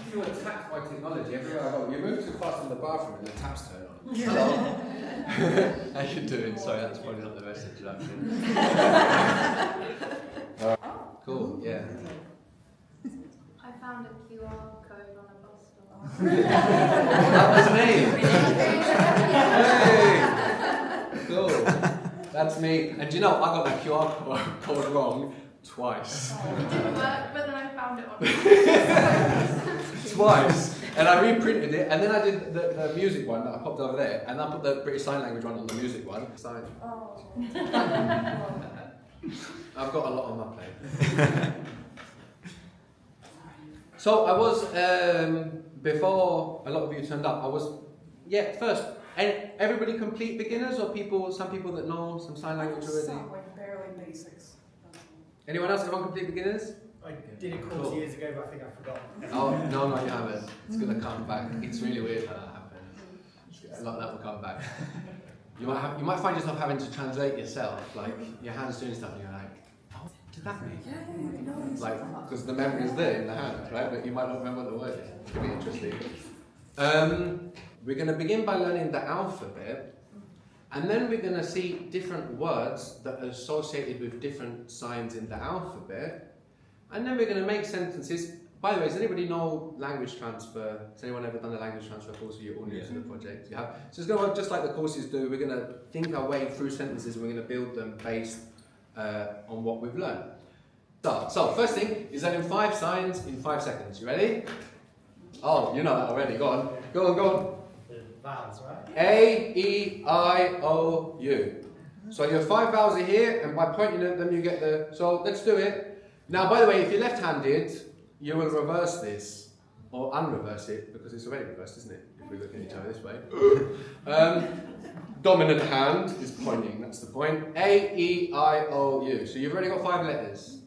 feel attacked by technology everywhere I go. You move too fast in the bathroom and the taps turn on. Yeah. Hello. How you doing? Sorry, that's probably not the best introduction. Cool, yeah. I found a QR code on a bus stop. That was me. Hey. Cool. That's me. And do you know, I got the QR code wrong twice. It didn't work, but then I found it on Twice. And I reprinted it, and then I did the music one that I popped over there, and I put the British Sign Language one on the music one. Sign. Oh. I've got a lot on my plate. So I was, before a lot of you turned up, I was, first, and everybody complete beginners, or some people that know some sign language already? Some, like barely basics. Anyone else? Everyone complete beginners? I did a course years ago, but I think I've forgotten. Oh, no, you haven't. It's going to come back. It's really weird how that happens. A lot of that will come back. You might find yourself having to translate yourself, like your hand's doing stuff and you're like, oh, did that mean? Yeah. Like, because the memory is there in the hand, right? But you might not remember what the word is. It's going to be interesting. We're going to begin by learning the alphabet, and then we're going to see different words that are associated with different signs in the alphabet. And then we're going to make sentences. By the way, does anybody know language transfer? Has anyone ever done a language transfer course? You're all new to the project. You have? So it's going to work just like the courses do. We're going to think our way through sentences and we're going to build them based on what we've learned. So first thing is learning 5 signs in 5 seconds. You ready? Oh, you know that already. Go on. Go on. The vowels, right? A, E, I, O, U. So your 5 vowels are here, and by pointing at them you get the... So let's do it. Now, by the way, if you're left-handed, you will reverse this, or unreverse it, because it's already reversed, isn't it? If we look at each other this way. Dominant hand is pointing, that's the point. A, E, I, O, U. So you've already got 5 letters.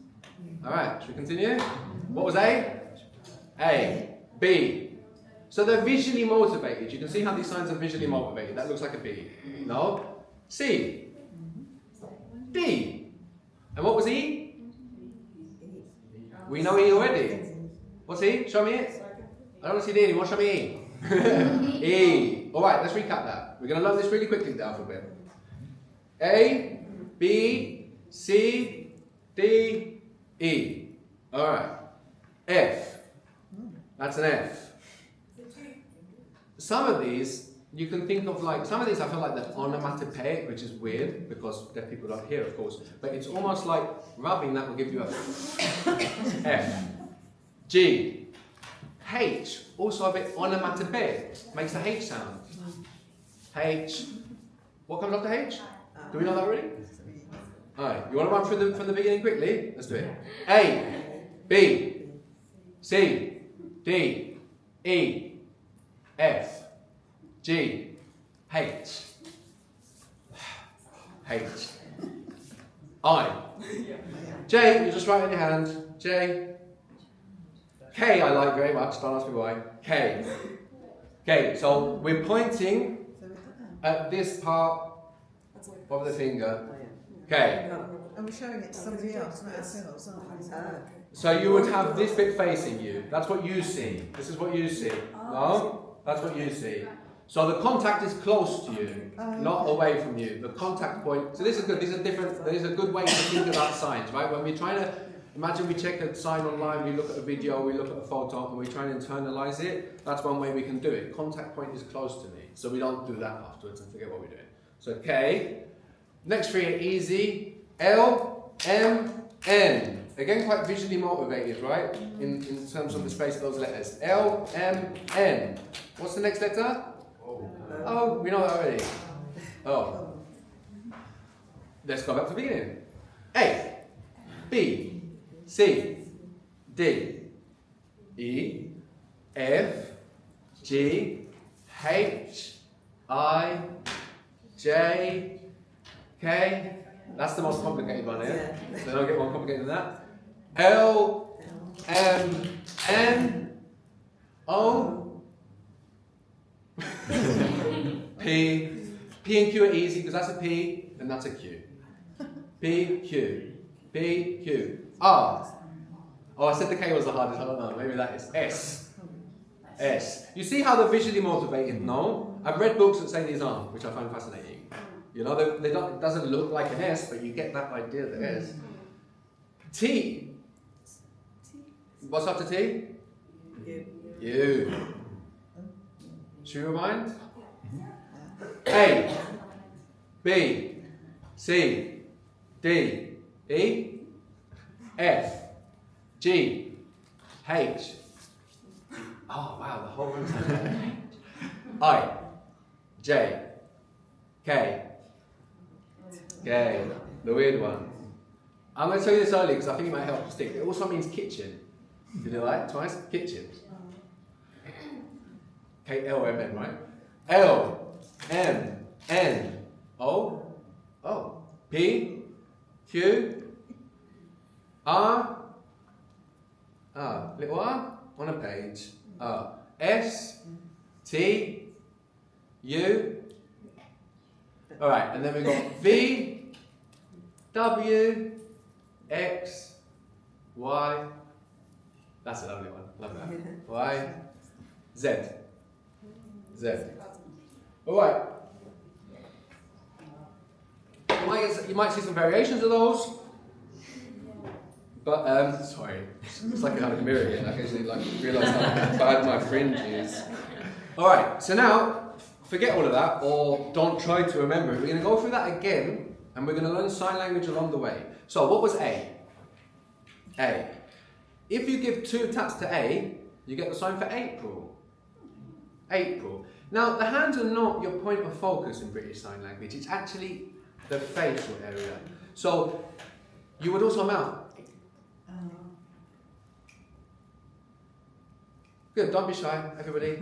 Alright, should we continue? What was A? A. B. So they're visually motivated. You can see how these signs are visually motivated. That looks like a B. No? C. D. And what was E? We know E already. What's E? Show me it. I don't want to see D anymore. Show me E. E. Alright, let's recap that. We're going to learn this really quickly, the alphabet. A, B, C, D, E. Alright. F. That's an F. Some of these, you can think of like, some of these I feel like they're onomatopoeic, which is weird because deaf people don't hear, of course. But it's almost like rubbing that will give you a F. G. H. Also a bit onomatopoeic. Makes the H sound. H. What comes after H? Do we know that already? Alright, you want to run through from the beginning quickly? Let's do it. A. B. C. D. E. F. G. H. H. I. J, you just write in your hand. J. K, I like very much. Don't ask me why. K. Okay, so we're pointing at this part of the finger. K. And we're showing it to somebody else, not ourselves, aren't we? So you would have this bit facing you. That's what you see. This is what you see. No? That's what you see. So the contact is close to you, not away from you. The contact point. So this is good. These are different. There is a good way to think about signs, right? When we're trying to imagine we check a sign online, we look at a video, we look at a photo, and we try and internalize it. That's one way we can do it. Contact point is close to me, so we don't do that afterwards and forget what we're doing. So K. Next 3 are easy. L, M, N. Again, quite visually motivated, right? In terms of the space of those letters. L, M, N. What's the next letter? Oh, we know that already. Oh. Let's go back to the beginning. A, B, C, D, E, F, G, H, I, J, K. That's the most complicated one here. So don't get more complicated than that. L, M, N, O, P. P and Q are easy because that's a P and that's a Q. P, Q. P, Q. R. Oh, I said the K was the hardest. I don't know. Maybe that is S. S. You see how they're visually motivated? No. I've read books that say these aren't, which I find fascinating. You know, they don't, it doesn't look like an S, but you get that idea that S. T. What's after T? You. Should we rewind? A, B, C, D, E, F, G, H. Oh wow, the whole room's I, J, K, the weird one. I'm going to tell you this early because I think it might help you stick. It also means kitchen. Did you like twice? Kitchen. K-L-M-N, right? L, M, N, O, O, P, Q, R, little R on a page. S, T, U. All right, and then we've got V, W, X, Y. That's a lovely one. Love that. Y, Z. Z. All right. You might see some variations of those. But, sorry, it's like I have a mirror here. I occasionally realise how bad my fringe is. Alright, so now, forget all of that, or don't try to remember it. We're going to go through that again, and we're going to learn sign language along the way. So, what was A? A. If you give 2 taps to A, you get the sign for April. April. Now, the hands are not your point of focus in British Sign Language. It's actually the facial area. So, you would also mouth. Good, don't be shy, everybody.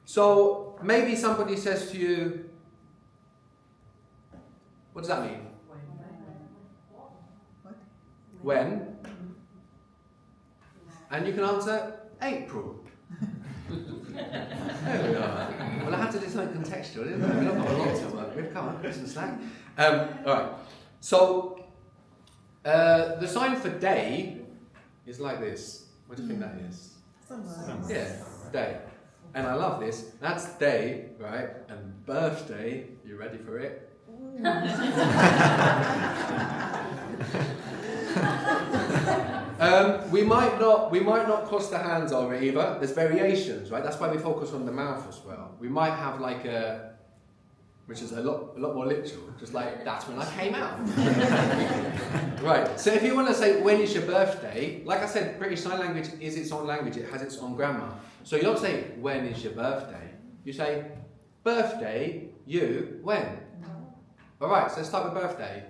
So, maybe somebody says to you, what does that mean? When? And you can answer, April. There we are. Well, I had to do something contextual, didn't I? We've not got a lot to work with. Come on, give some slack. Alright, so the sign for day is like this. What do you think that is? Yeah, day. And I love this. That's day, right? And birthday, you ready for it? We might not cross the hands over either. There's variations, right? That's why we focus on the mouth as well. We might have like a, which is a lot more literal, just like that's when I came out. Right. So if you want to say when is your birthday, like I said, British Sign Language is its own language. It has its own grammar. So you don't say when is your birthday. You say birthday. You when. All right. So let's start with birthday.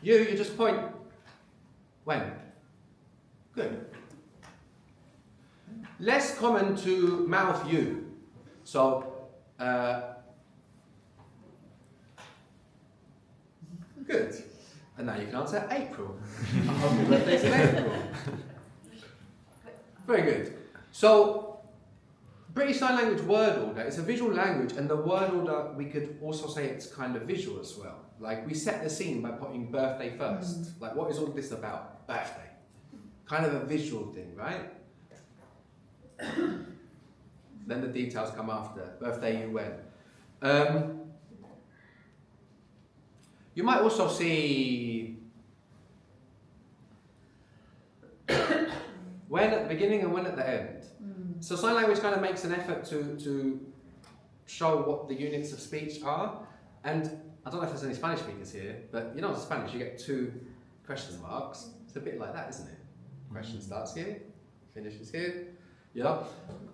You just point. When? Good. Less common to mouth you. So, good. And now you can answer April. I hope your birthday's in April. Very good. So, British Sign Language word order, it's a visual language, and the word order, we could also say it's kind of visual as well. Like, we set the scene by putting birthday first. Like, what is all this about? Birthday. Kind of a visual thing, right? Then the details come after. Birthday you when. You might also see when at the beginning and when at the end. So sign language kind of makes an effort to show what the units of speech are. And I don't know if there's any Spanish speakers here, but you know in Spanish you get 2 question marks. It's a bit like that, isn't it? Question starts here, finishes here. Yeah.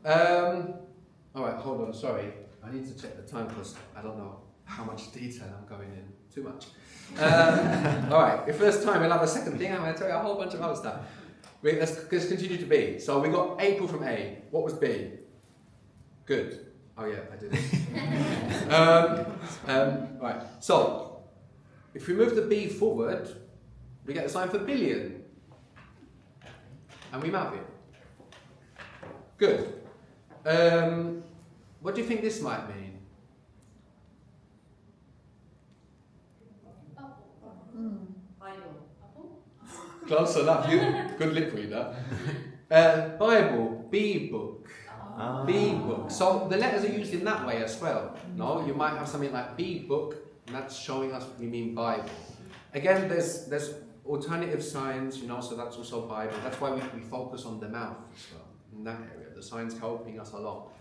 Alright, hold on, sorry. I need to check the time because I don't know how much detail I'm going in. Too much. Alright, if there's time, we'll have a second thing. I'm going to tell you a whole bunch of other stuff. Let's continue to B. So we got April from A. What was B? Good. Oh yeah, I did it. Right, so if we move the B forward, we get the sign for billion. And we map it. Good. What do you think this might mean? Close enough. You good lip reader. Bible, B book. B book. So the letters are used in that way as well. No, you might have something like B book, and that's showing us we mean Bible. Again, there's alternative signs, you know, so that's also Bible. That's why we focus on the mouth as well in that area. The signs helping us a lot.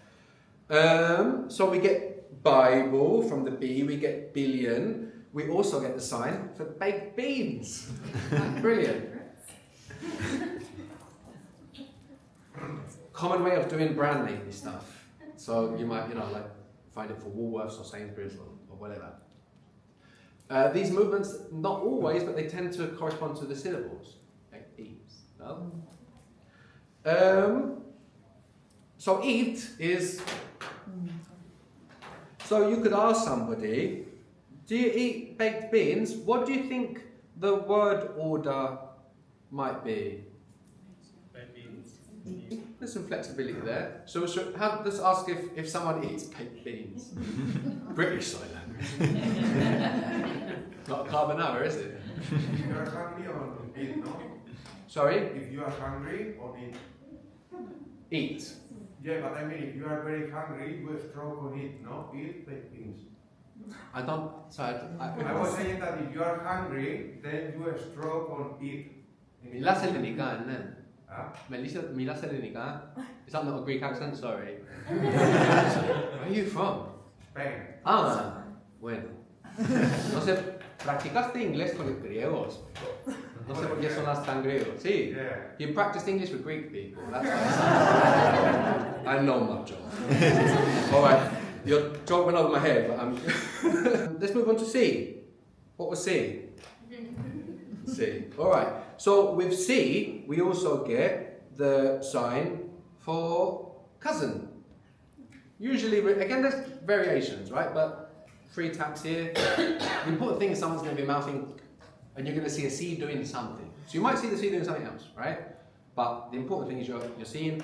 So we get Bible from the B, we get billion. We also get the sign for baked beans. Brilliant. Common way of doing brand name stuff. So you might, you know, like find it for Woolworths or Sainsbury's or whatever. These movements, not always, but they tend to correspond to the syllables. Baked beans. No? So eat is. So you could ask somebody, do you eat baked beans? What do you think the word order might be? Baked beans. There's some flexibility there. So let's ask if someone eats baked beans. British sign language. Not a carbonara, is it? If you are hungry or eat, no? Sorry? If you are hungry or eat. Eat. Yeah, but I mean, if you are very hungry, you stroke on it, no? Eat baked beans. I don't. Sorry. I was saying that if you are hungry, then you stroke on it. Μιλάς ελληνικά, ναι. Huh? Μιλάς ελληνικά. Is that not a Greek accent? Sorry. Where are you from? Spain. Ah, bueno. No sé, practicaste inglés con los griegos. No sé por qué sonas tan griegos. Sí. Yeah. You practiced English with Greek people. That's what I know my job. Alright, your job went over my head, but I'm. Let's move on to C. What was C? C. Alright, so with C, we also get the sign for cousin. Usually, again, there's variations, right? But 3 taps here. The important thing is someone's going to be mouthing, and you're going to see a C doing something. So you might see the C doing something else, right? But the important thing is you're seeing.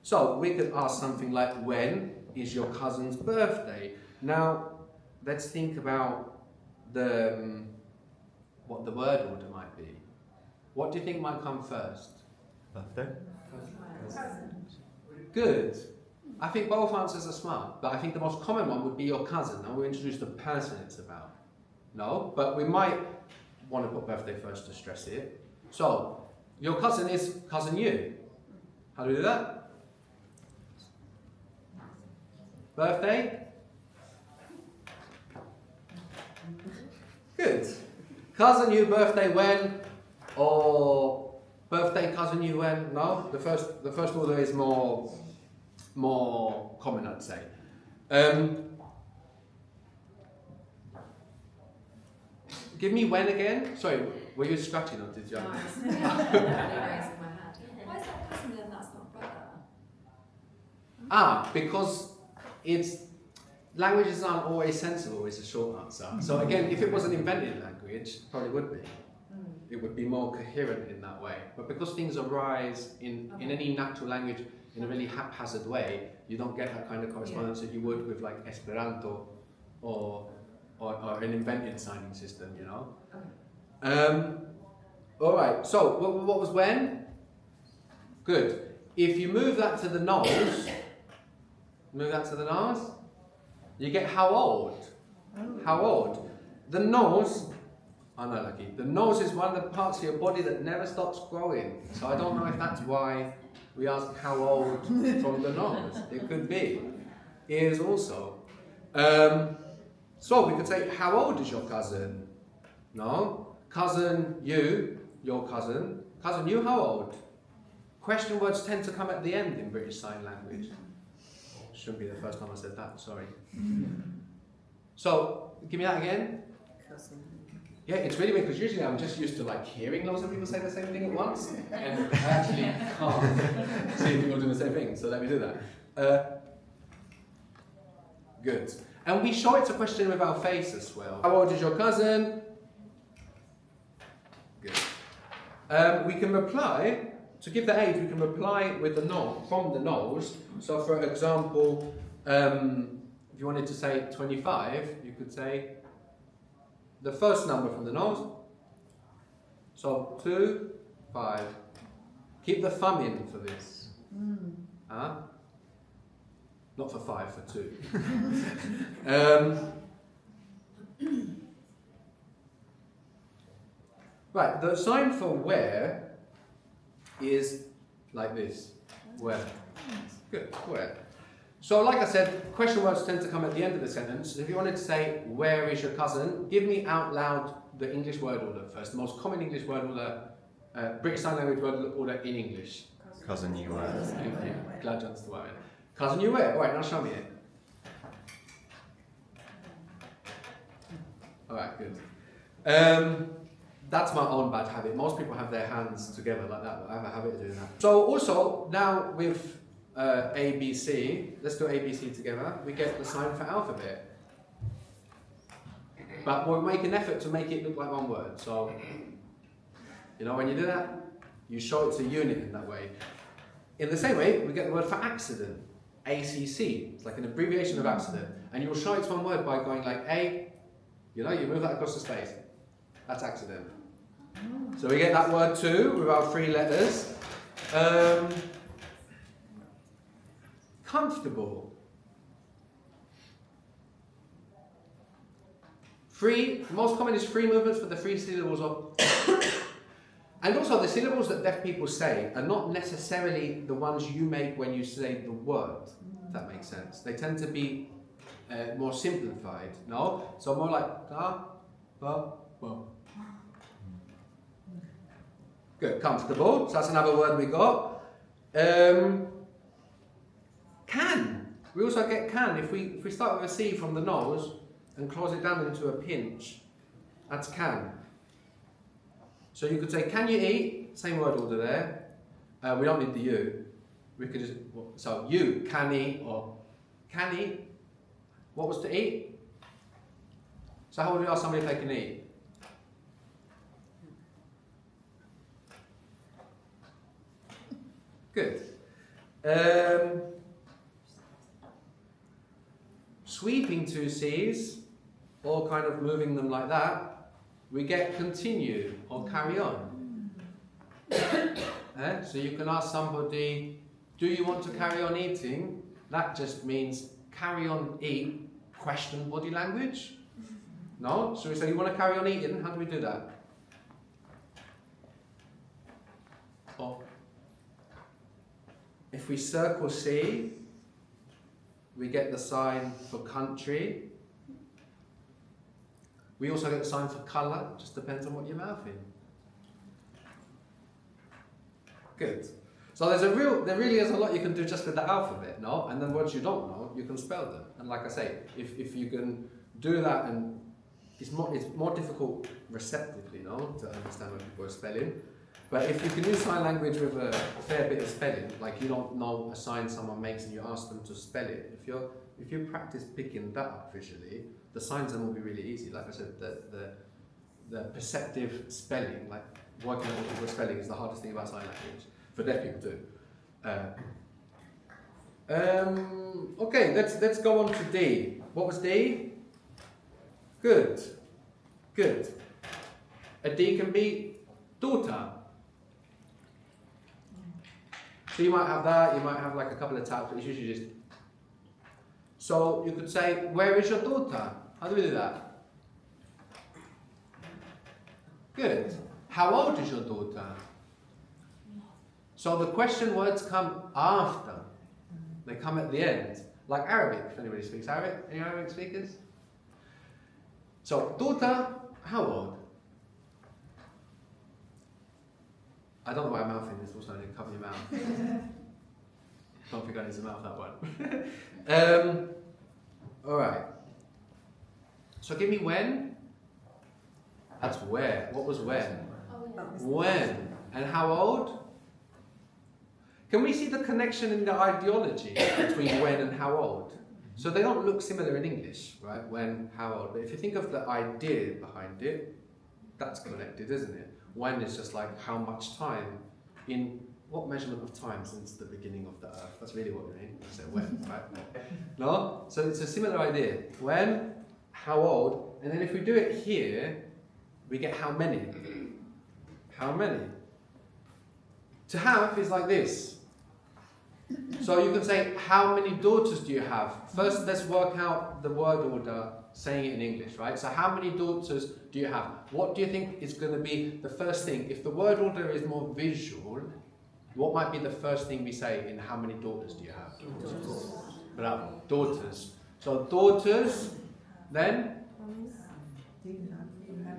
So we could ask something like, when is your cousin's birthday? Now, let's think about what the word order might be. What do you think might come first? Birthday? Good. I think both answers are smart, but I think the most common one would be your cousin, and we'll introduce the person it's about. No, but we might want to put birthday first to stress it. So, your cousin is cousin you. How do we do that? Birthday? Good. Cousin you, birthday when? Or birthday cousin you when? No? The first order is more common, I'd say. Give me when again? Sorry, were you scratching or did you? No, it's raising my hand. Why is that cousin then? That's not brother. Because languages aren't always sensible is a short answer. So again, if it was an invented language, it probably would be. It would be more coherent in that way. But because things arise in any natural language in a really haphazard way, you don't get that kind of correspondence that you would with like Esperanto or an invented signing system, you know. All right. So what was when? Good. If you move that to the nose, you get how old. How old? The nose. Oh no, lucky. The nose is one of the parts of your body that never stops growing. So I don't know if that's why we ask how old from the nose. It could be. Ears also. So we could say, how old is your cousin? No. Cousin you, your cousin. Cousin you, how old? Question words tend to come at the end in British Sign Language. Shouldn't be the first time I said that, sorry. So, give me that again. Cousin. Yeah, it's really weird because usually I'm just used to like hearing loads of people say the same thing at once, and I actually can't see people doing the same thing. So let me do that. Good. And we show it's a question with our face as well. How old is your cousin? Good. We can reply to give the age. We can reply with the nose from the nose. So, for example, if you wanted to say 25, you could say the first number from the nose. So 2, 5, Keep the thumb in for this. Huh? Not for 5, for 2. Right, the sign for where is like this. Where. Good, where. So like I said, question words tend to come at the end of the sentence. If you wanted to say, where is your cousin? Give me out loud the English word order first. The most common English word order, British Sign Language word order in English. Cousin you were. Thank you. Glad you understood what I meant. Cousin you where? Alright, now show me it. Alright, good. That's my own bad habit. Most people have their hands together like that, but I have a habit of doing that. So also, now with ABC, let's do ABC together, we get the sign for alphabet. But we'll make an effort to make it look like one word. So, you know, when you do that, you show it's a unit in that way. In the same way, we get the word for accident, ACC. It's like an abbreviation of accident. And you will show it's one word by going like A, you know, you move that across the space. That's accident. So we get that word too, with our 3 letters. Comfortable. 3, most common is 3 movements for the 3 syllables of. And also the syllables that deaf people say are not necessarily the ones you make when you say the word, if that makes sense. They tend to be more simplified, no? So more like da, ba, ba. Good, comfortable. So that's another word we got. Can. We also get can. If we start with a C from the nose and close it down into a pinch, that's can. So you could say, can you eat? Same word order there. We don't need the you. We could just, so you can eat or can eat. What was to eat? So how would we ask somebody if they can eat? Good. Sweeping 2 C's, or kind of moving them like that, we get continue or carry on. So you can ask somebody, do you want to carry on eating? That just means carry on eat, question body language. No? So we say, you want to carry on eating? How do we do that? Or if we circle C, we get the sign for country. We also get the sign for colour, just depends on what you're mouthing. Good. So there really is a lot you can do just with the alphabet, no? And then words you don't know, you can spell them. And like I say, if you can do that, and it's more difficult receptively, no, to understand what people are spelling. But if you can use sign language with a fair bit of spelling, like you don't know a sign someone makes and you ask them to spell it, if you practice picking that up visually, the signs then will be really easy. Like I said, the perceptive spelling, like working out what people are spelling, is the hardest thing about sign language for deaf people too. Okay, let's go on to D. What was D? Good. Good. A D can be daughter. So you might have that, you might have like a couple of taps, but it's usually just. So you could say, where is your daughter? How do we do that? Good. How old is your daughter? So the question words come after. They come at the end. Like Arabic, if anybody speaks Arabic. Any Arabic speakers? So, daughter, how old? I don't know why I'm mouthing this, also I need to cover your mouth. Don't think I need to mouth that one. Alright. So give me when. That's where. What was when? When. And how old? Can we see the connection in the ideology between when and how old? So they don't look similar in English, right? When, how old. But if you think of the idea behind it, that's connected, isn't it? When is just like how much time, in what measurement of time since the beginning of the earth? That's really what we mean. So when, right? No? So it's a similar idea. When, how old, and then if we do it here, we get how many. How many? To have is like this. So you can say, how many daughters do you have? First, let's work out the word order, saying it in English, right? So how many daughters do you have? What do you think is going to be the first thing? If the word order is more visual, what might be the first thing we say in how many daughters do you have? Daughters. Bravo. Daughters. So daughters, then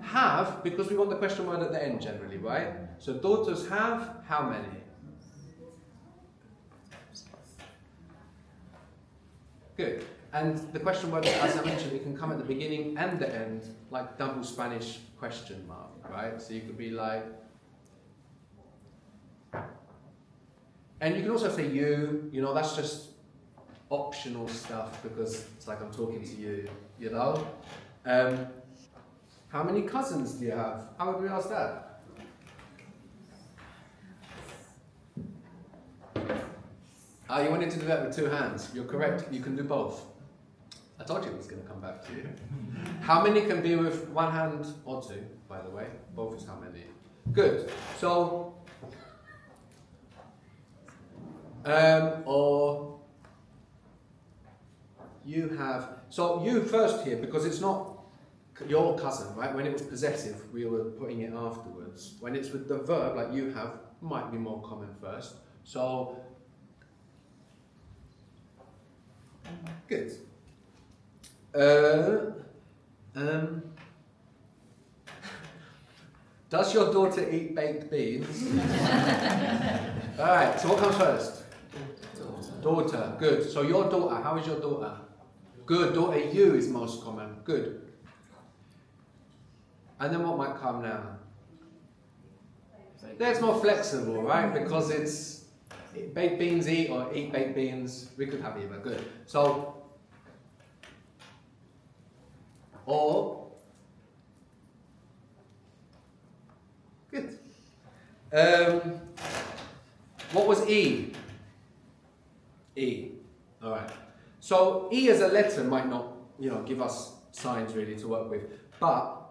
have, because we want the question word at the end generally, right? So daughters have how many? Good. And the question word, as I mentioned, it can come at the beginning and the end, like double Spanish question mark, right? So you could be like, and you can also say you know, that's just optional stuff because it's like I'm talking to you, you know? How many cousins do you have? How would we ask that? You wanted to do that with two hands. You're correct. You can do both. I told you it was going to come back to you. How many can be with one hand or two, by the way? Both is how many. Good. So, or you have, so you first here, because it's not your cousin, right? When it was possessive, we were putting it afterwards. When it's with the verb, like you have, might be more common first. So, good. Does your daughter eat baked beans? Alright, so what comes first? Daughter, good. So your daughter, how is your daughter? Good, daughter, you is most common, good. And then what might come now? That's more flexible, right? Because it's baked beans eat or eat baked beans. We could have either, good. So, or, good. What was E? E. Alright. So E as a letter might not, give us signs really to work with, but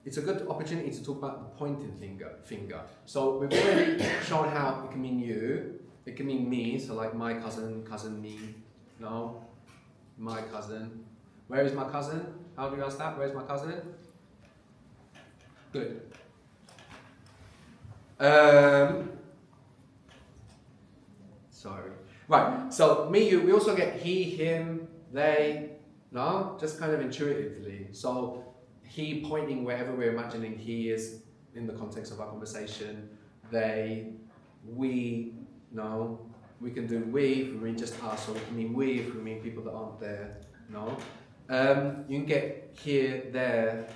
it's a good opportunity to talk about the pointing finger. So we've already shown how it can mean you, it can mean me, so like my cousin, cousin me, no, my cousin. Where is my cousin? How do you ask that? Where is my cousin? Good. Sorry. Right, so me, you, we also get he, him, they, no? Just kind of intuitively. So he pointing wherever we're imagining he is in the context of our conversation. They, we, no? We can do we if we mean just us, or we can mean we if we mean people that aren't there, no? You can get here, there,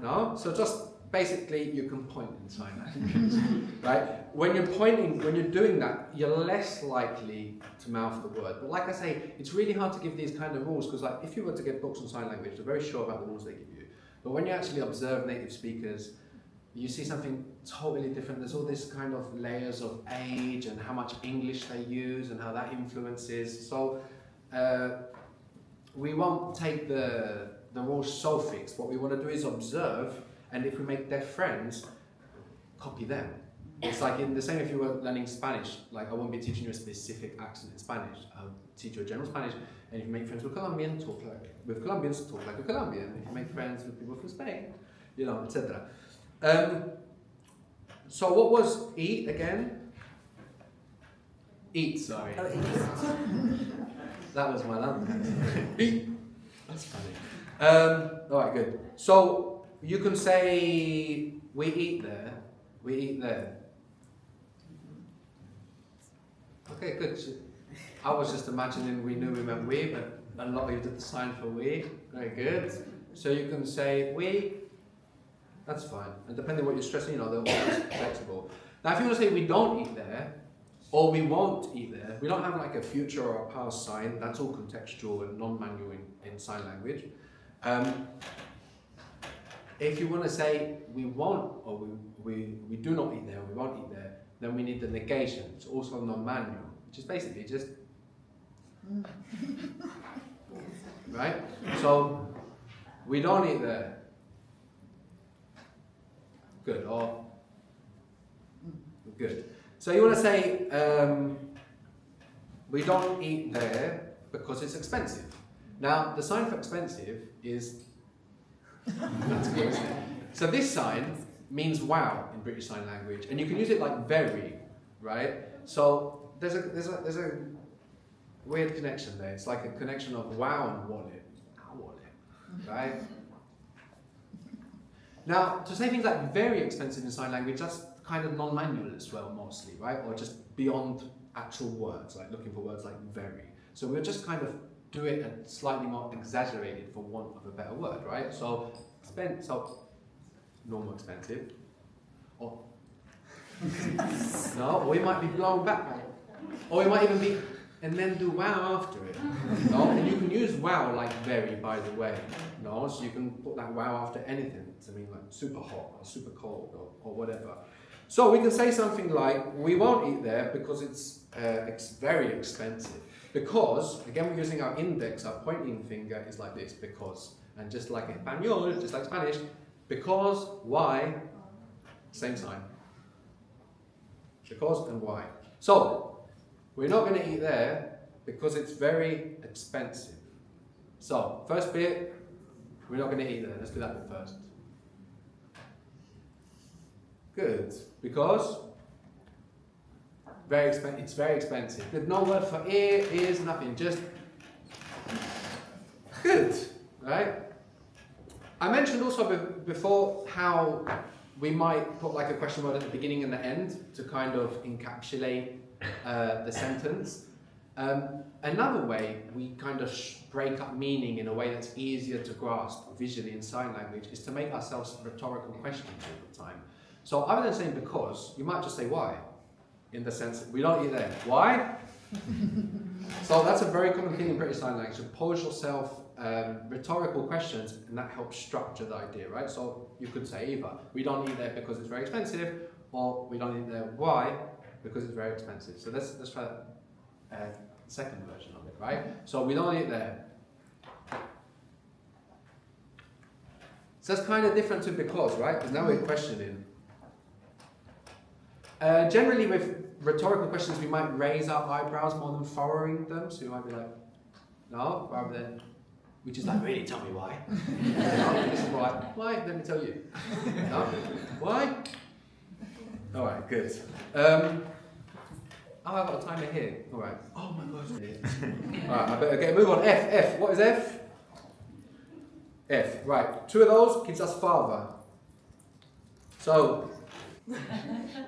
no? So just basically you can point in sign language, right? When you're pointing, when you're doing that, you're less likely to mouth the word. But like I say, it's really hard to give these kind of rules because like if you were to get books on sign language, they're very sure about the rules they give you. But when you actually observe native speakers, you see something totally different. There's all this kind of layers of age and how much English they use and how that influences. So we won't take the rules so fixed. What we want to do is observe, and if we make deaf friends, copy them. It's like in the same if you were learning Spanish, like I won't be teaching you a specific accent in Spanish. I'll teach you a general Spanish, and if you make friends with Colombians, talk like a Colombian. If you make friends with people from Spain, etc. So what was eat again? Eat, sorry. Oh, eat. That was my land. Eat. That's funny. Alright, good. So you can say we eat there. We eat there. Okay, good. I was just imagining we knew we meant we, but a lot of you did the sign for we. Very good. So you can say we. That's fine. And depending on what you're stressing, they're always flexible. Now, if you want to say we don't eat there, or we won't eat there, we don't have like a future or a past sign. That's all contextual and non-manual in sign language. If you want to say we won't, or we do not eat there, or we won't eat there, then we need the negation. It's also non-manual, which is basically just, right? So, we don't eat there. Good, or Good. So you want to say, we don't eat there because it's expensive. Now, the sign for expensive is, that's good, isn't it? So this sign means wow in British Sign Language, and you can use it like very, right? So there's a weird connection there. It's like a connection of wow and wallet. Our wallet, right? Now, to say things like very expensive in sign language, that's kind of non-manual as well, mostly, right? Or just beyond actual words, like looking for words like very. So we'll just kind of do it and slightly more exaggerated for want of a better word, right? So, normal expensive. Or, no, or we might be blown back, right? Or we might even be, and then do wow after it. No, and you can use wow like very, by the way. No, so you can put that wow after anything to mean like super hot or super cold or whatever. So we can say something like, we won't eat there because it's very expensive. Because, again, we're using our index, our pointing finger is like this, because. And just like Espanol, just like Spanish, because, why, same sign. Because and why. So, we're not going to eat there because it's very expensive. So, first bit, we're not going to eat there. Let's do that bit first. Good. Because it's very expensive. There's no word for ears, nothing. Just good, right? I mentioned also before how we might put like a question word at the beginning and the end to kind of encapsulate the sentence. Another way we kind of break up meaning in a way that's easier to grasp visually in sign language is to make ourselves rhetorical questions all the time. So other than saying because, you might just say why, in the sense that we don't eat there. Why? So that's a very common thing in British Sign Language. So pose yourself rhetorical questions, and that helps structure the idea, right? So you could say either, we don't eat there because it's very expensive, or we don't eat there, why? Because it's very expensive. So let's try that second version of it, right? So we don't eat there. So that's kind of different to because, right? Because now we're questioning. Generally with rhetorical questions we might raise our eyebrows more than furrowing them, so you might be like, no, rather than, which is like, really tell me why. No, this is why, let me tell you. No? Why? Alright, good. Oh, I've got a timer here. Alright. Oh my gosh. Alright, I better move on. F. What is F? F, right. Two of those gives us father. So,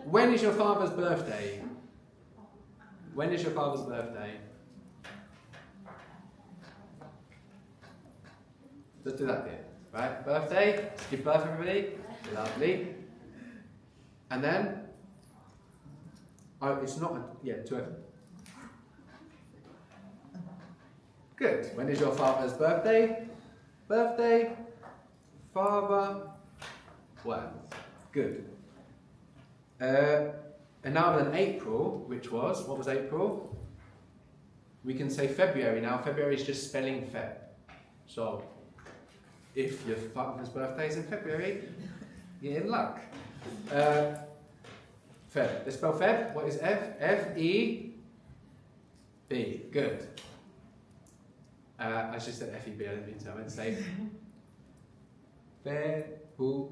when is your father's birthday? When is your father's birthday? Let's do that bit, right? Birthday, give birth everybody. Lovely. And then, oh, it's not, to F. Good. When is your father's birthday? Birthday, father, well, good. And now then April, which was, what was April? We can say February now. February is just spelling Feb. So, if your father's birthday is in February, you're in luck. Feb. Let's spell Feb. What is F? F-E-B. Good. I just said F-E-B, I didn't mean to. I meant to say February,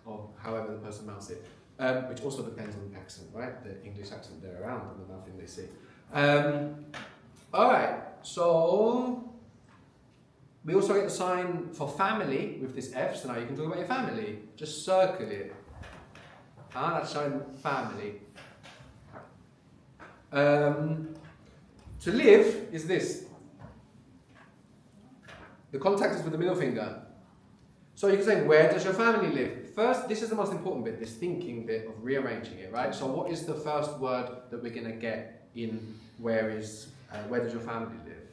or however the person mounts it. Which also depends on the accent, right? The English accent they're around and the mouthing they see. Alright, so we also get the sign for family with this F, so now you can talk about your family. Just circle it. That's showing family. To live is this. The contact is with the middle finger. So you can say, where does your family live? First, this is the most important bit, this thinking bit of rearranging it, right? So what is the first word that we're going to get in where does your family live?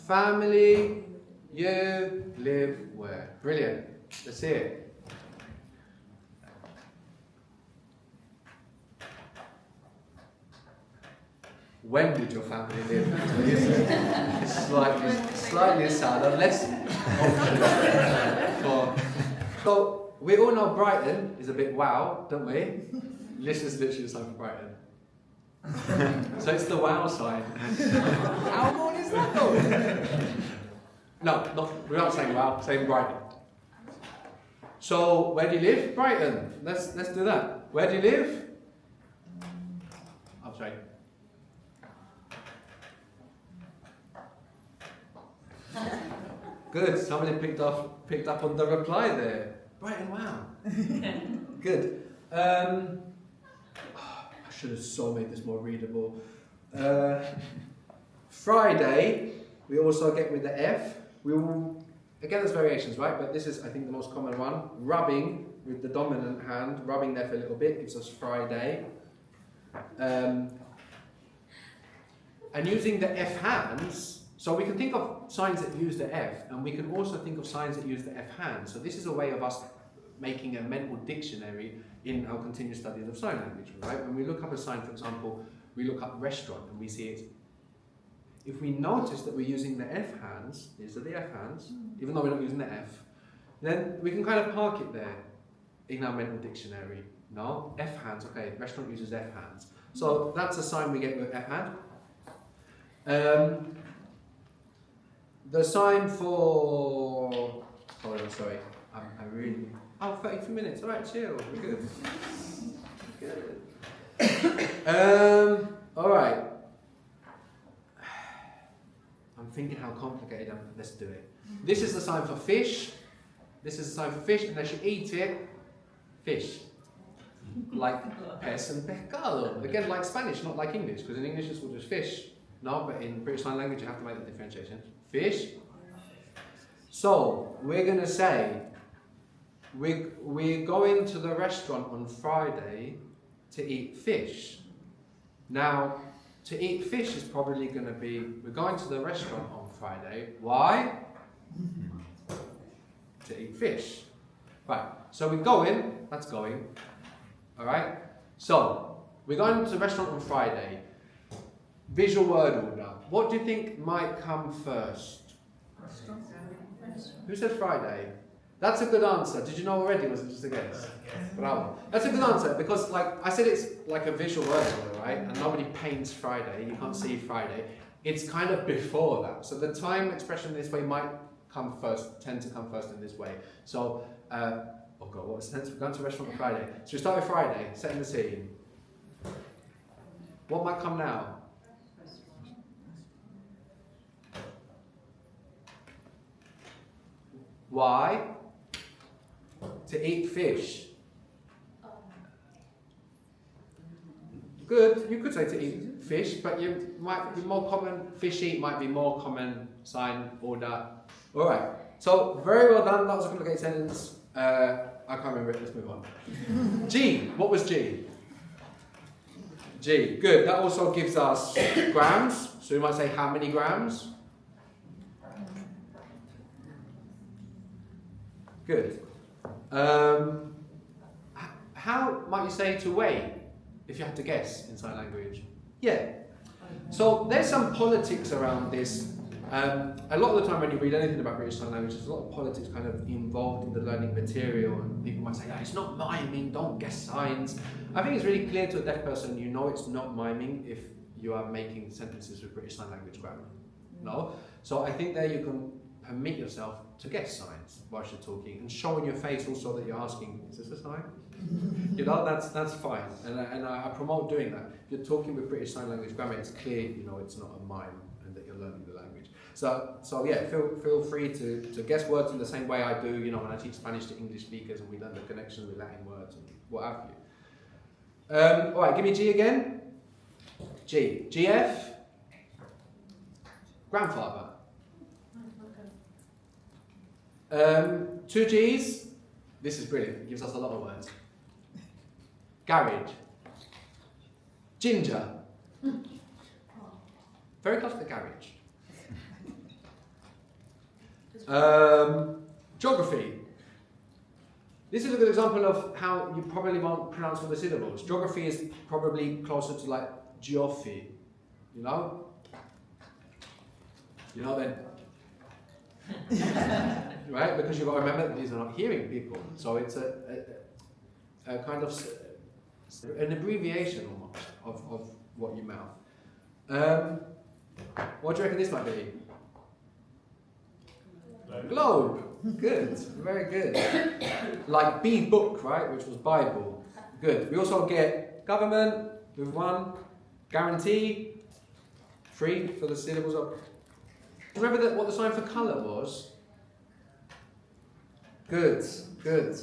Family, you live where? Brilliant. Let's see it. When did your family live? It's slightly sad, less options. So we all know Brighton is a bit wow, don't we? This is literally the sign for Brighton. So it's the wow sign. How long is that though? No, we're not saying wow, saying Brighton. So where do you live? Brighton. Let's do that. Where do you live? I'm sorry. Good. Somebody picked up on the reply there. Brighton, wow. Good. I should have so made this more readable. Friday, we also get with the F. We will, again, there's variations, right? But this is, I think, the most common one. Rubbing with the dominant hand, rubbing there for a little bit gives us Friday. And using the F hands, so we can think of signs that use the F, and we can also think of signs that use the F hands. So this is a way of us making a mental dictionary in our continuous studies of sign language, right? When we look up a sign, for example, we look up restaurant and we see it. If we notice that we're using the F hands, these are the F hands, even though we're not using the F, then we can kind of park it there in our mental dictionary. No, F hands, okay, restaurant uses F hands. So that's a sign we get with F hand. The sign for, hold on, sorry, I really, 33 minutes, all right, chill, we're good. Good. All right. I'm thinking how complicated I'm, let's do it. This is the sign for fish. This is the sign for fish, unless you eat it, fish. Like pez and pescado. Again, like Spanish, not like English, because in English it's all just fish. No, but in British Sign Language you have to make the differentiation. Fish. So, we're going to say, we're going to the restaurant on Friday to eat fish. Now, to eat fish is probably going to be, we're going to the restaurant on Friday. Why? To eat fish. Right, so we're going, that's going. Alright? So, we're going to the restaurant on Friday. Visual word order. What do you think might come first? Who said Friday? That's a good answer. Did you know already? Was it just a guess? Bravo. That's a good answer because, like I said, it's like a visual word order, right? And nobody paints Friday. You can't see Friday. It's kind of before that. So the time expression this way might come first, tend to come first in this way. So, oh God, what was the sense? We're going to a restaurant on Friday. So we start with Friday, setting the scene. What might come now? Why? To eat fish. Good, you could say to eat fish, but you might be more common, fish eat might be more common sign order. Alright, so very well done, that was a complicated sentence. I can't remember it, let's move on. G, what was G? G, good, that also gives us grams, so we might say how many grams? Good. How might you say to weigh, if you had to guess in sign language? Yeah. So there's some politics around this. A lot of the time when you read anything about British Sign Language, there's a lot of politics kind of involved in the learning material, and people might say, oh, it's not miming, don't guess signs. I think it's really clear to a deaf person, you know it's not miming if you are making sentences with British Sign Language grammar. No? So I think there you can permit yourself to guess signs whilst you're talking, and show in your face also that you're asking, is this a sign? You know, that's fine, and I promote doing that. If you're talking with British Sign Language grammar, it's clear, you know, it's not a mime and that you're learning the language. So yeah, feel free to guess words in the same way I do, you know, when I teach Spanish to English speakers and we learn the connection with Latin words and what have you. All right, give me G again. G. GF. Grandfather. Two G's. This is brilliant. It gives us a lot of words. Garage. Ginger. Very close to the garage. Geography. This is a good example of how you probably won't pronounce all the syllables. Geography is probably closer to like geophy. You know? You know then? Right? Because you've got to remember that these are not hearing people. So it's a kind of an abbreviation almost of what you mouth. What do you reckon this might be? Globe. Good. Very good. Like B book, right? Which was Bible. Good. We also get government with 1. Guarantee. 3 for the syllables up. Remember that what the sign for colour was? Good. Good.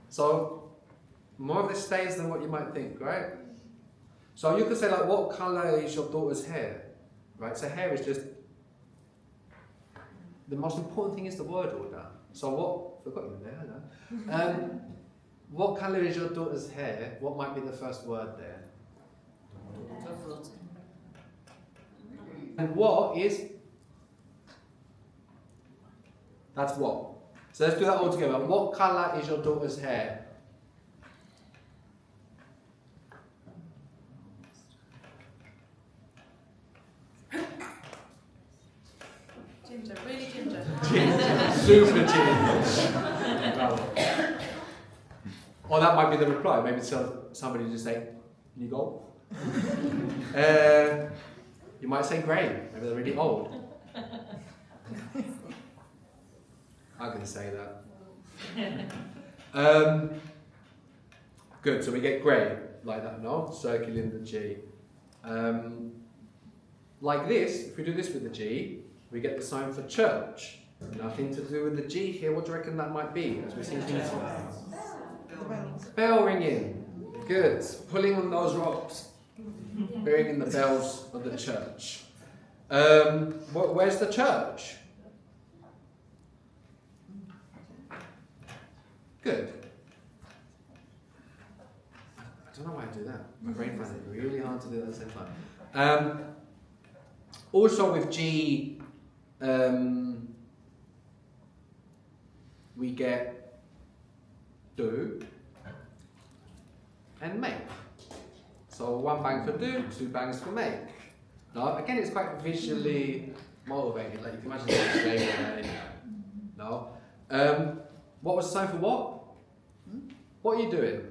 So more of this stays than what you might think, right? So you could say like, what colour is your daughter's hair? Right? So hair is just the most important thing is the word order. So what? Forgot you there. Hello. What colour is your daughter's hair? What might be the first word there? And what is? That's what. So let's do that all together. What colour is your daughter's hair? Ginger, really ginger. Ginger. Super ginger. Or that might be the reply. Maybe somebody just say, "Can you go?" You might say grey. Maybe they're really old. I'm going to say that. Good. So we get grey like that. No, circling the G. Like this. If we do this with the G, we get the sign for church. Nothing to do with the G here. What do you reckon that might be? As we sing things. Bell ringing. Good. Pulling on those ropes. Ringing the bells of the church. Where's the church? Good. I don't know why I do that. My brain finds it really hard to do that at the same time. Also with G, we get do and make. So 1 bang for do, 2 bangs for make. No, again, it's quite visually motivated. Like you can imagine it straight away. No. What was the sign for what? What are you doing?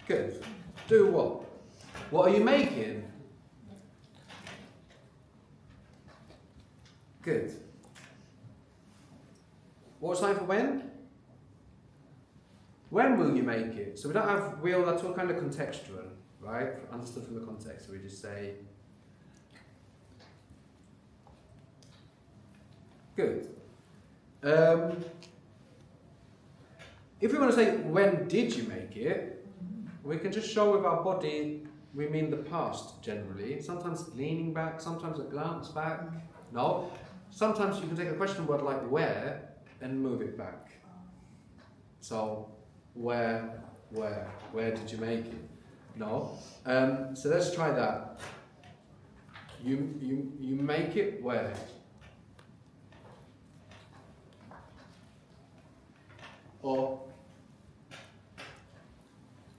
Good. Do what? What are you making? Good. What's time for when? When will you make it? So we don't have will, that's all kind of contextual, right? Understood from the context, so we just say good. If we want to say when did you make it, we can just show with our body we mean the past generally. Sometimes leaning back, sometimes a glance back. No. Sometimes you can take a question word like where and move it back. So where did you make it? No. So let's try that. You make it where? Or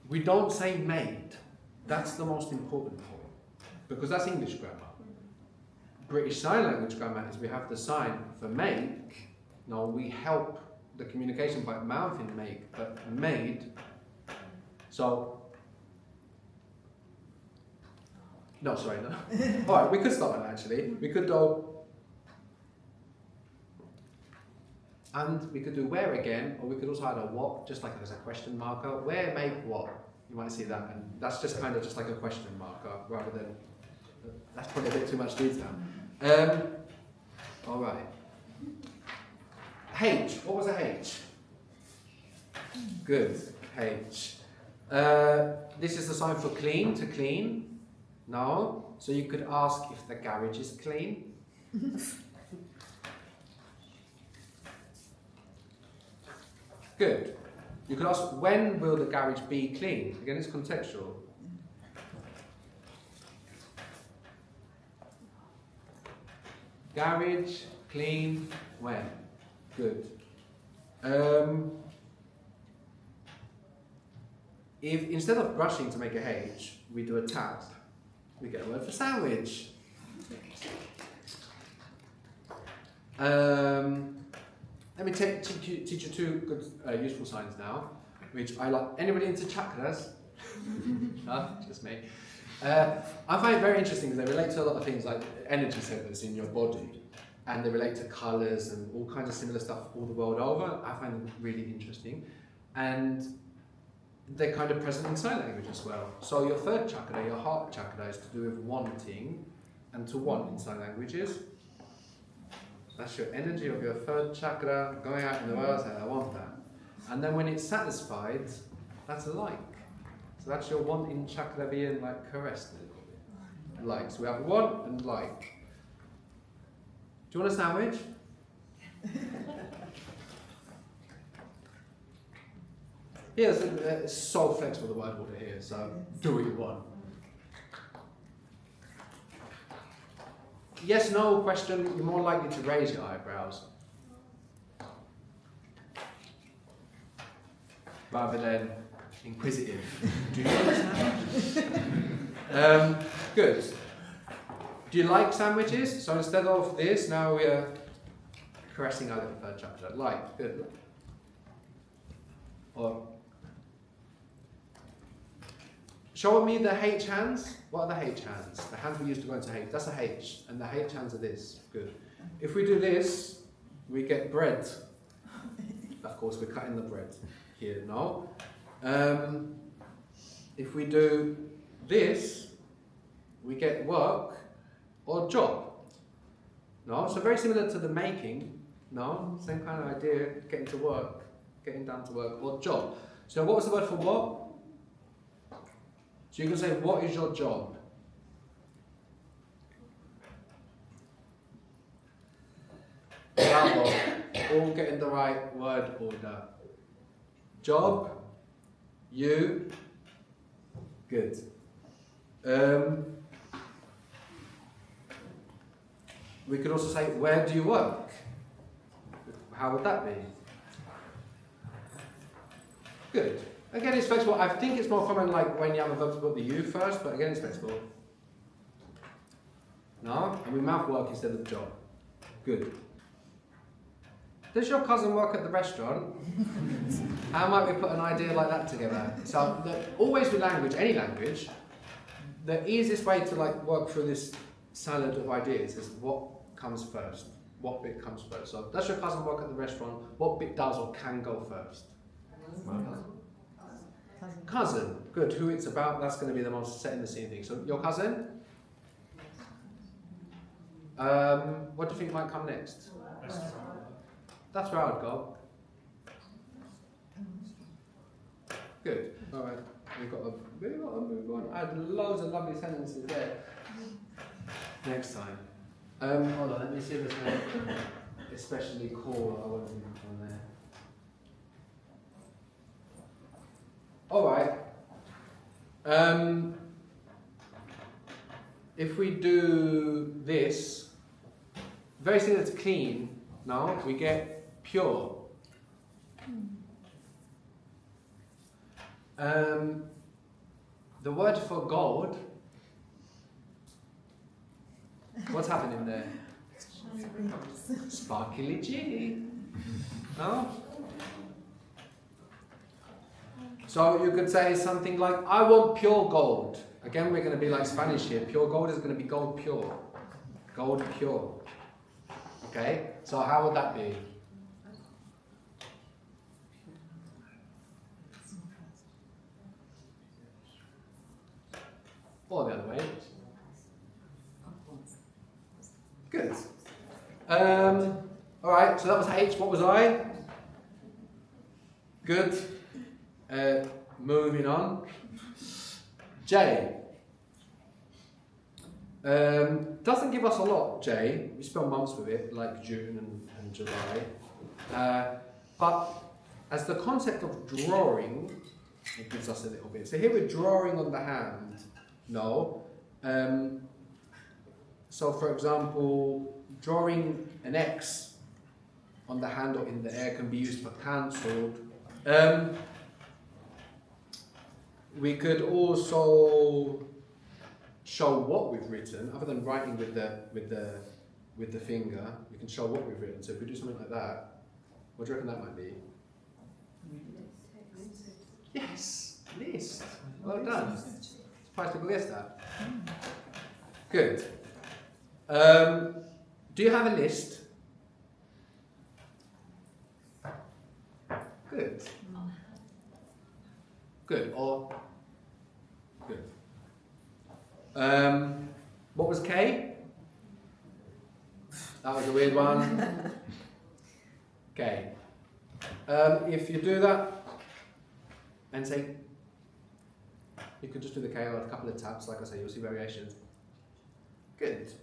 we don't say made. That's the most important point. Because that's English grammar. British Sign Language grammar is we have the sign for make. Now we help the communication by mouthing make, but made. So, no, sorry, no. Alright, we could start on that actually. We could do, and we could do where again, or we could also add a what, just like as a question marker. Where, make, what? You might see that, and that's just kind of just like a question marker, rather than, that's probably a bit too much detail. Alright. H, what was a H? Good, H. This is the sign for clean, to clean. No, so you could ask if the garage is clean. Good. You could ask, when will the garage be clean? Again, it's contextual. Garage, clean, when? Good. if instead of brushing to make a H, we do a tap, we get a word for sandwich. Let me teach you two good useful signs now, which I like. Anybody into chakras? No, just me. I find it very interesting because they relate to a lot of things like energy centers in your body, and they relate to colours and all kinds of similar stuff all the world over. I find them really interesting, and they're kind of present in sign language as well. So your third chakra, your heart chakra, is to do with wanting, and to want in sign languages. That's your energy of your third chakra going out in the world saying, I want that. And then when it's satisfied, that's a like. So that's your wanting chakra being like caressed a little bit. Like. So we have want and like. Do you want a sandwich? Yes, it's so flexible, the word order here, so do what you want. Yes, no question, you're more likely to raise your eyebrows rather than inquisitive. Do you understand? Good. Do you like sandwiches? So instead of this, now we are caressing our little third chakra. Like, good. Or show me the H hands. What are the H hands? The hands we used to go into H. That's a H. And the H hands are this. Good. If we do this, we get bread. Of course, we're cutting the bread here. No. If we do this, we get work or job. No. So very similar to the making. No. Same kind of idea. Getting to work. Getting down to work or job. So what was the word for what? So you can say, what is your job? Bravo. All getting the right word order. Job. You. Good. We could also say, where do you work? How would that be? Good. Again, it's flexible. I think it's more common like when you have a verb to put the you first, but again, it's flexible. No? And we mouth work instead of job. Good. Does your cousin work at the restaurant? How might we put an idea like that together? So, always with language, any language, the easiest way to like work through this salad of ideas is what comes first. What bit comes first? So, does your cousin work at the restaurant? What bit does or can go first? Cousin. Good. Who it's about, that's going to be the most setting the scene thing. So, your cousin? What do you think might come next? That's where I would go. Good. All right. We've got to move on. I had loads of lovely sentences there. Next time. Hold on. Let me see if there's anything especially cool I want to put on there. All right. If we do this, very similar to clean. Now we get pure. The word for gold. What's happening there? Sparkly G. No? So you could say something like, I want pure gold. Again, we're going to be like Spanish here. Pure gold is going to be gold pure. Gold pure. Okay? So how would that be? Or the other way. Good. Alright, so that was H. What was I? Good. Moving on. J. Doesn't give us a lot, J. We spell months with it, like June and July. But as the concept of drawing, it gives us a little bit. So here we're drawing on the hand. No. So for example, drawing an X on the hand or in the air can be used for cancelled. we could also show what we've written, other than writing with the finger. We can show what we've written. So if we do something like that, what do you reckon that might be? Yes, list. Well done. Surprised people guessed that. Good. Do you have a list? Good. Good. Or good. What was K? That was a weird one. Okay. If you do that and say, you could just do the K or a couple of taps, like I say, you'll see variations. Good.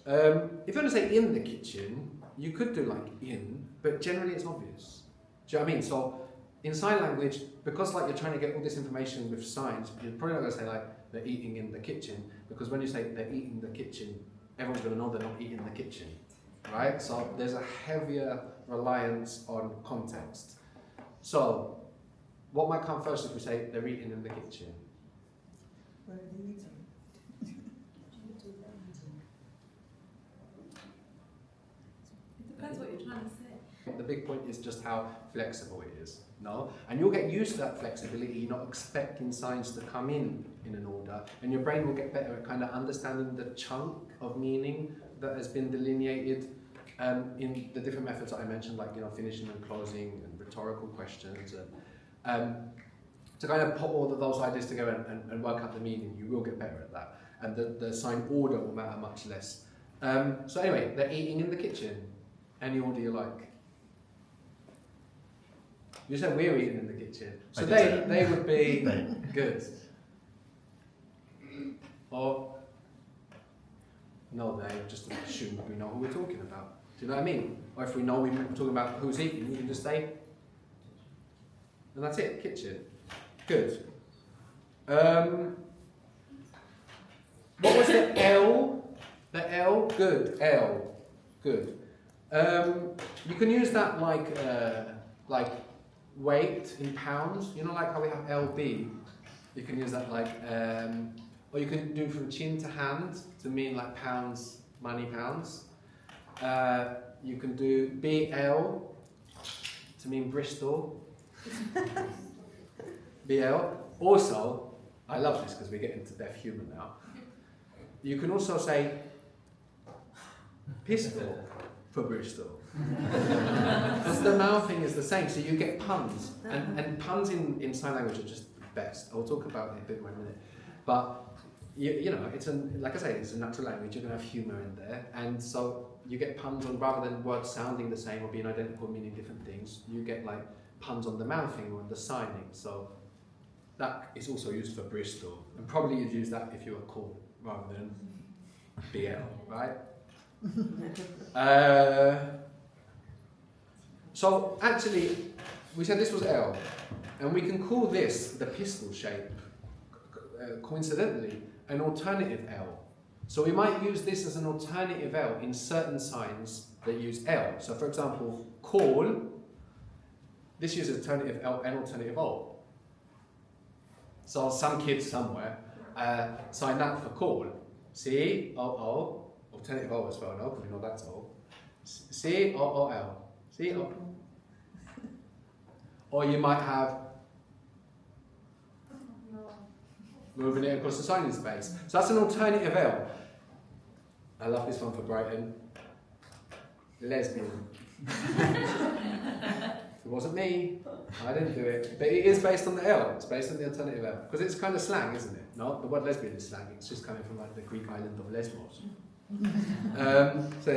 If you want to say in the kitchen, you could do like in, but generally it's obvious. Do you know what I mean? So in sign language, because like you're trying to get all this information with signs, you're probably not going to say like they're eating in the kitchen, because when you say they're eating the kitchen, everyone's going to know they're not eating the kitchen, right? So there's a heavier reliance on context. So what might come first if we say they're eating in the kitchen? Where are they eating? It depends what you're trying to say. The big point is just how flexible it is, no? And you'll get used to that flexibility. You're not expecting signs to come in an order, and your brain will get better at kind of understanding the chunk of meaning that has been delineated in the different methods that I mentioned, like, you know, finishing and closing and rhetorical questions, and to kind of put all of those ideas together and work out the meaning. You will get better at that, and the sign order will matter much less. So anyway, they're eating in the kitchen. Any order you like. You said we're eating in the kitchen, so they would be good. Or no, they just assume we know who we're talking about. Do you know what I mean? Or if we know we're talking about who's eating, we can just say, and that's it. Kitchen. Good. What was the L? The L. Good. L. Good. You can use that like weight in pounds. You know, like how we have LB. You can use that like, or you can do from chin to hand to mean like pounds, money, pounds. You can do BL to mean Bristol. BL. Also, I love this because we're getting to deaf humour now. You can also say pistol for Bristol. Because the mouthing is the same, so you get puns. And puns in sign language are just the best. I'll talk about it a bit more in a minute. But, you know, like I say, it's a natural language, you're going to have humour in there. And so you get puns on, rather than words sounding the same or being identical, meaning different things, you get like puns on the mouthing or the signing. So that is also used for Bristol. And probably you'd use that if you were cool rather than BL, right? So actually, we said this was L, and we can call this the pistol shape, coincidentally, an alternative L. So we might use this as an alternative L in certain signs that use L. So for example, call, this uses alternative L and alternative O. So some kid somewhere signed that for call. C-O-O, alternative O as well, no? Because we know that's O. C-O-O-L. C-O. Or you might have moving it across the signing space. So that's an alternative L. I love this one for Brighton. Lesbian. It wasn't me. I didn't do it. But it is based on the L. It's based on the alternative L. Because it's kind of slang, isn't it? No, the word lesbian is slang. It's just coming from like the Greek island of Lesbos. So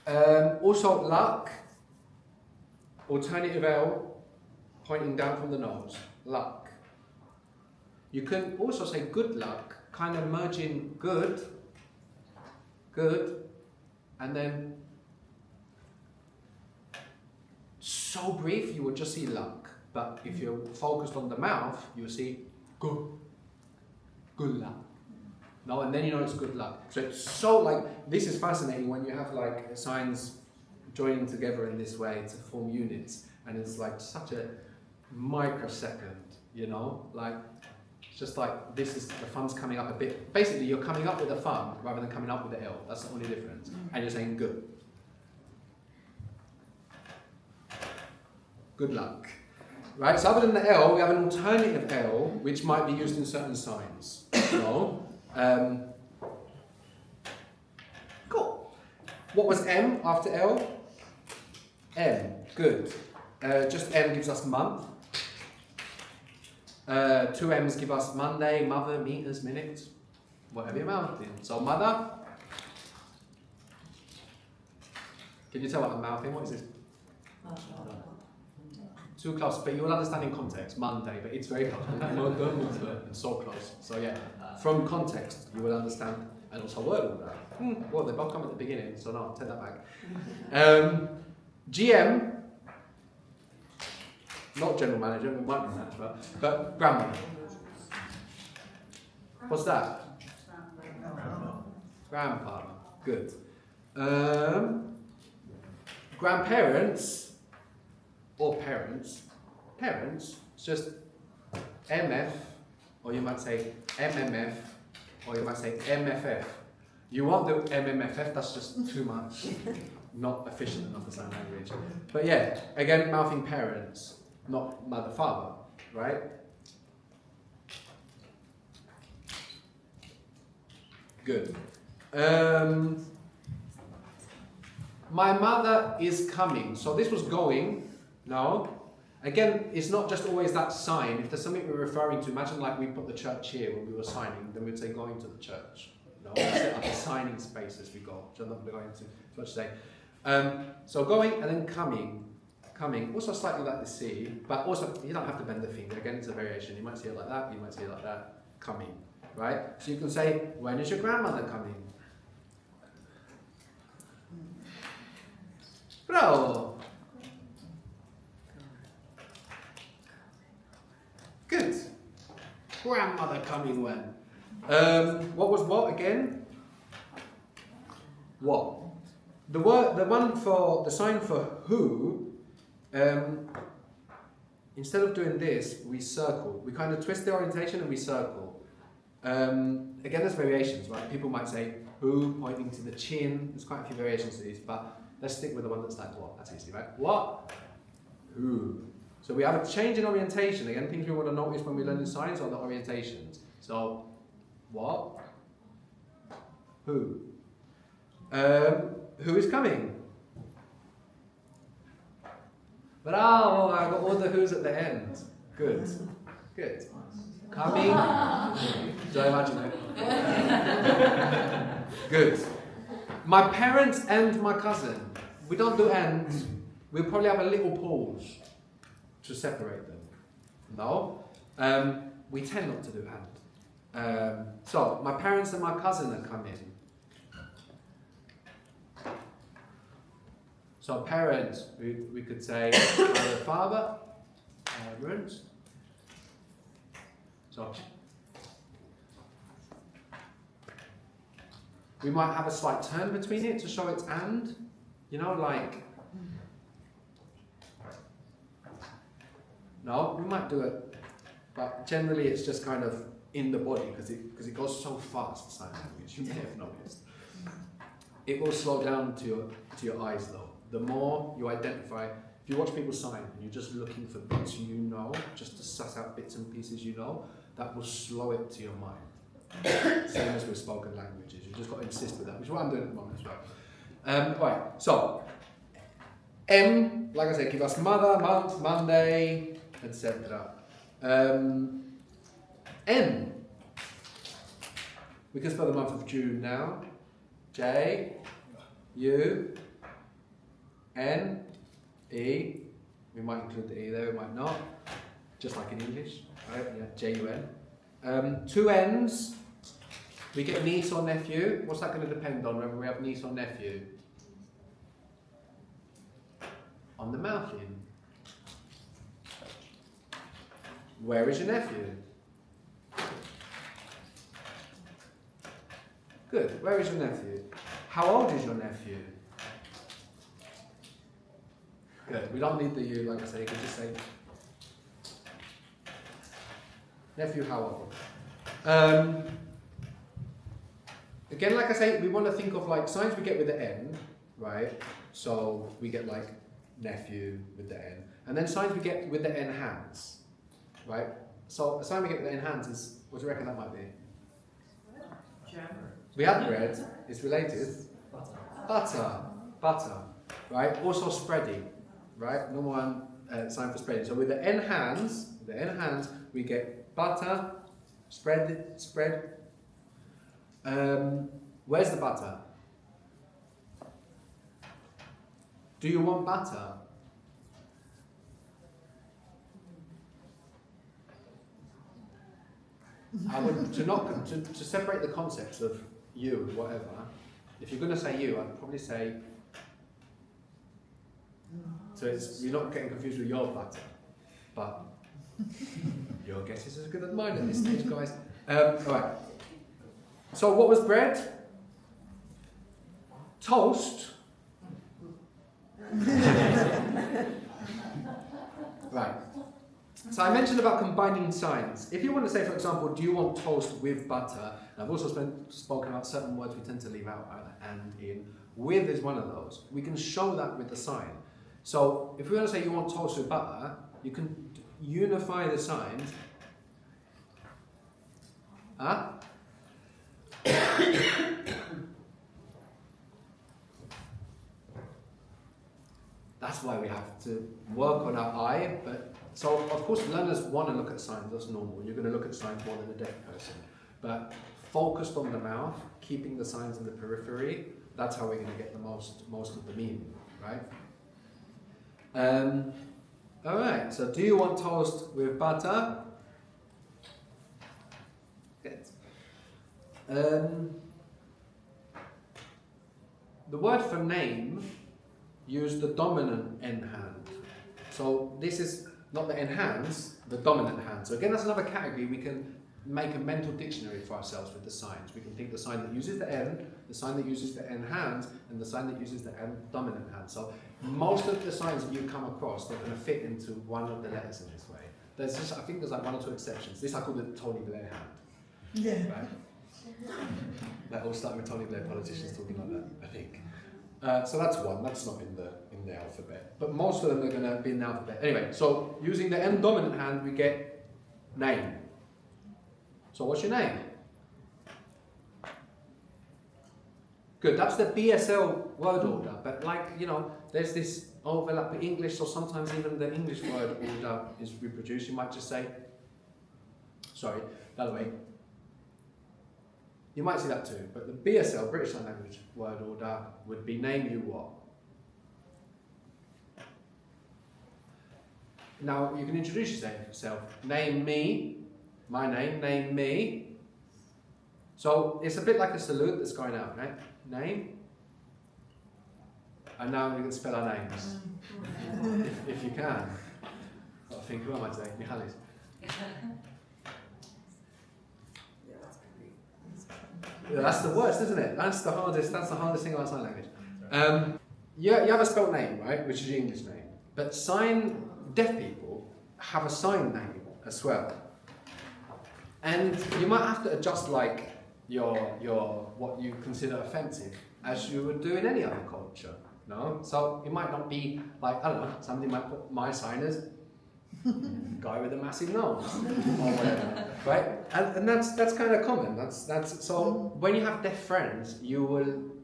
yeah. Also luck. Alternative L pointing down from the nose. Luck. You can also say good luck, kind of merging good, and then so brief you will just see luck. But if you're focused on the mouth, you'll see good luck. No, and then you know it's good luck. So it's so like, this is fascinating when you have like signs joining together in this way to form units, and it's like such a microsecond, you know, like it's just like this is the fun's coming up a bit. Basically, you're coming up with a fun rather than coming up with the L. That's the only difference. And you're saying good. Good luck. Right? So other than the L, we have an alternative L which might be used in certain signs. You know? Cool. What was M after L? M. Good. Just M gives us month. 2 M's give us Monday, mother, meters, minutes, whatever you're mouthing. So mother. Can you tell what I'm mouthing? What is this? Too close, but you will understand in context. Monday, but it's very close. It's so close. So yeah, from context you will understand, and also word order. Well, they both come at the beginning, so no, take that back. GM. Not general manager, it might be manager, but grandmother. What's that? Grandfather. Good. Grandparents or parents. Parents, it's just MF, or you might say MMF, or you might say MFF. You won't do MMFF, that's just too much. Not efficient enough as sign language. But yeah, again, mouthing parents. Not mother, father, right? Good. My mother is coming. So this was going. No. Again, it's not just always that sign. If there's something we're referring to, imagine like we put the church here when we were signing, then we'd say going to the church. No, we set up a signing space as we go. So I'm not going to church today. So going and then coming. Coming, also slightly like the C, but also you don't have to bend the finger. Again, it's a variation. You might see it like that, you might see it like that. Coming, right? So you can say, when is your grandmother coming? Bravo. Good. Grandmother coming when? What was what again? What? The one for the sign for who. Instead of doing this, we circle. We kind of twist the orientation and we circle. Again, there's variations, right? People might say who, pointing to the chin. There's quite a few variations to these, but let's stick with the one that's like what. That's easy, right? What? Who. So we have a change in orientation. Again, things we want to notice when we learn signs are the orientations. So, what? Who. Who is coming? Bravo, I got all the who's at the end. Good. Good. Coming. Do I imagine it? Good. My parents and my cousin. We don't do and. We'll probably have a little pause to separate them. No? We tend not to do and. So, my parents and my cousin are coming. So parents, we could say mother, father, parents. So we might have a slight turn between it to show it's and, you know, like. No, we might do it, but generally it's just kind of in the body because it goes so fast. Sign language, you may have noticed. It will slow down to your eyes though. The more you identify, if you watch people sign and you're just looking for bits you know, just to suss out bits and pieces you know, that will slow it to your mind. Same as with spoken languages, you just got to insist with that, which is what I'm doing at the moment as well. Right, so M, like I said, give us mother, month, Monday, etc. N, we can spell the month of June now. J, U, N, E, we might include the E there, we might not, just like in English, right? Yeah, J-U-N. 2 N's, we get niece or nephew. What's that going to depend on, whether we have niece or nephew? On the mouthing. Where is your nephew? Good, where is your nephew? How old is your nephew? Good. We don't need the you, like I say. You can just say Nephew, how old? Again, like I say, we want to think of like signs we get with the N, right? So we get like nephew with the N. And then signs we get with the N hands, right? So a sign we get with the N hands is, what do you reckon that might be? We have bread, it's related. Butter, right? Also spreading, right? Normal one sign for spreading. So with the N hands, we get butter, spread. Where's the butter? Do you want butter? I would to separate the concepts of you and whatever. If you're going to say you, I'd probably say. So you're not getting confused with your butter, but your guess is as good as mine at this stage, guys. All right. So what was bread? Toast. Right. So I mentioned about combining signs. If you want to say, for example, do you want toast with butter? And I've also spoken about certain words we tend to leave out, and in. With is one of those. We can show that with the sign. So if we want to say you want toast with butter, you can unify the signs. Huh? That's why we have to work on our eye. But so of course learners want to look at signs, that's normal. You're going to look at signs more than a deaf person. But focused on the mouth, keeping the signs in the periphery, that's how we're going to get the most of the meaning, right? Alright, so do you want toast with butter? Good. The word for name, use the dominant N hand. So this is not the N hands, the dominant hand. So again, that's another category. We can make a mental dictionary for ourselves with the signs. We can think the sign that uses the N, the sign that uses the N hands, and the sign that uses the N dominant hand. So most of the signs that you come across, they're going to fit into one of the letters in this way. There's just, I think there's like one or two exceptions. This I call the Tony Blair hand. Yeah. Right? That all started with Tony Blair politicians talking like that, I think. So that's one. That's not in the alphabet. But most of them are going to be in the alphabet. Anyway, so using the N dominant hand, we get name. So what's your name? Good. That's the BSL word order. But like, you know, there's this overlap with English, so sometimes even the English word order is reproduced. You might just say, sorry, the other way. You might see that too, but the BSL, British Sign Language word order, would be name you what? Now, you can introduce yourself. Name me, my name me. So, it's a bit like a salute that's going out, right? Name. And now you can spell our names. if you can. I think, who am I today? Michalis. Yeah, that's the worst, isn't it? That's the hardest thing about sign language. You have a spelled name, right? Which is your English name. But deaf people have a sign name as well. And you might have to adjust like your what you consider offensive as you would do in any other culture. No? So it might not be like, I don't know, somebody might put my sign as guy with a massive nose or whatever, right? And that's kind of common. That's so when you have deaf friends, you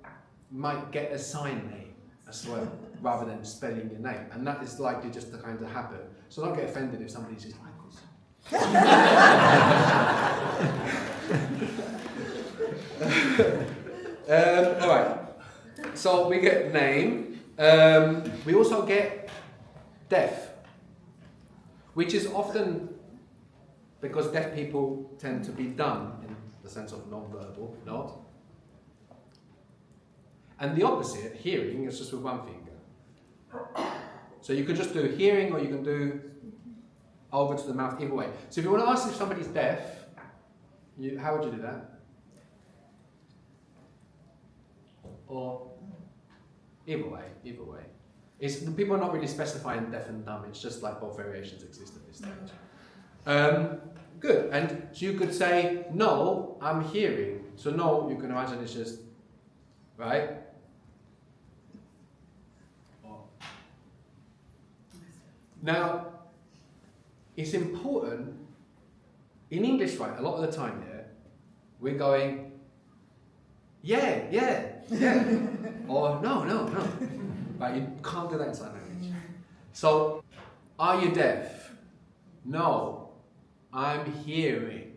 might get a sign name as well, rather than spelling your name, and that is likely just to kind of happen. So don't get offended if somebody's just like this. All right. So we get name. We also get deaf, which is often because deaf people tend to be dumb in the sense of non-verbal, not. And the opposite, hearing, is just with one finger. So you could just do hearing, or you can do over to the mouth, either way. So if you want to ask if somebody's deaf, how would you do that? Or either way. People are not really specifying deaf and dumb, it's just like both variations exist at this stage. Good. And so you could say, no, I'm hearing. So no, you can imagine it's just, right? Now, it's important, in English, right, a lot of the time, yeah, we're going, yeah, or no. Right, you can't do that in sign language. So, are you deaf? No, I'm hearing.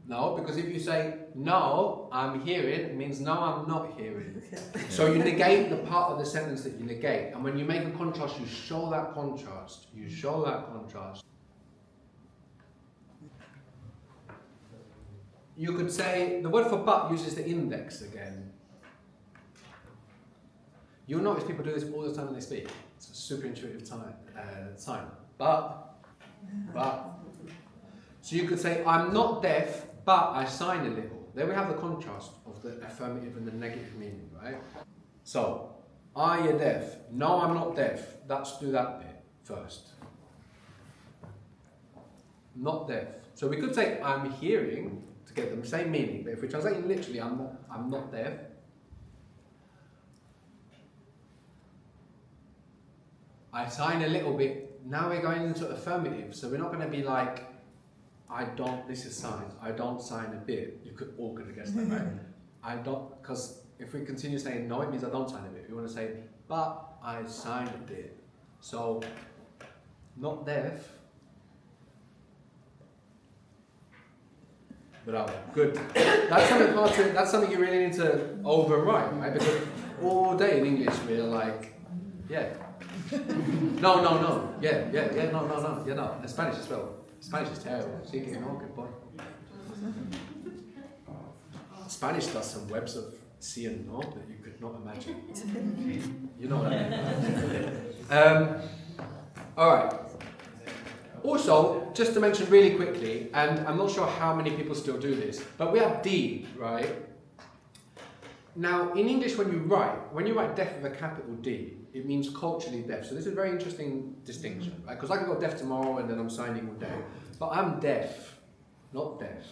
No, because if you say, no, I'm hearing, it means no, I'm not hearing. So you negate the part of the sentence that you negate. And when you make a contrast, you show that contrast. You show that contrast. You could say, the word for but uses the index again. You'll notice people do this all the time when they speak. It's a super intuitive sign. But. So you could say, I'm not deaf, but I sign a little. There we have the contrast of the affirmative and the negative meaning, right? So, are you deaf? No, I'm not deaf. Let's do that bit first. Not deaf. So we could say, I'm hearing, to get the same meaning, but if we translate it literally, I'm not deaf. I sign a little bit. Now we're going into affirmative, so we're not going to be like, this is sign, I don't sign a bit. You could all could guess that, right? I don't, because if we continue saying no, it means I don't sign a bit. We want to say, but I sign a bit. So, not deaf. Bravo, good. That's something you really need to overwrite, right? Because all day in English we're like, yeah. No. Yeah, no. Yeah, no. In Spanish as well. Spanish is terrible. Sí, que no, good point. Spanish does some webs of sí and no that you could not imagine. You know what I mean? Alright. Also, just to mention really quickly, and I'm not sure how many people still do this, but we have D, right? Now, in English, when you write deaf with a capital D, it means culturally deaf. So this is a very interesting distinction, right? Because I could go deaf tomorrow and then I'm signing all day. But I'm deaf, not deaf.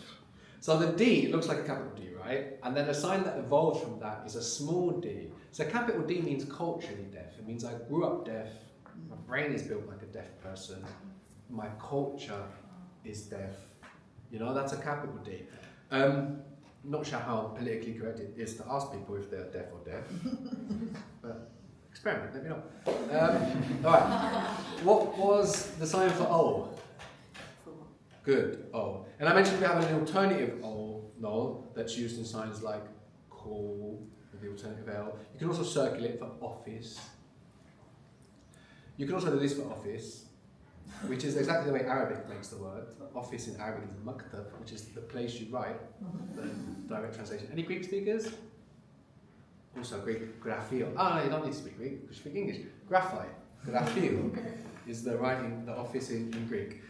So the D looks like a capital D, right? And then a sign that evolves from that is a small d. So capital D means culturally deaf. It means I grew up deaf. My brain is built like a deaf person. My culture is deaf. You know, that's a capital D. Not sure how politically correct it is to ask people if they're deaf or deaf. But experiment, let me know. Alright, what was the sign for O? Good, O. And I mentioned we have an alternative O, no, that's used in signs like call, with the alternative L. You can also circle it for office. You can also do this for office, which is exactly the way Arabic makes the word. Office in Arabic is maktab, which is the place you write, the direct translation. Any Greek speakers? Also Greek, graphio. No, you don't need to speak Greek, you speak English. Graphite, graphio, is the writing, the office in Greek.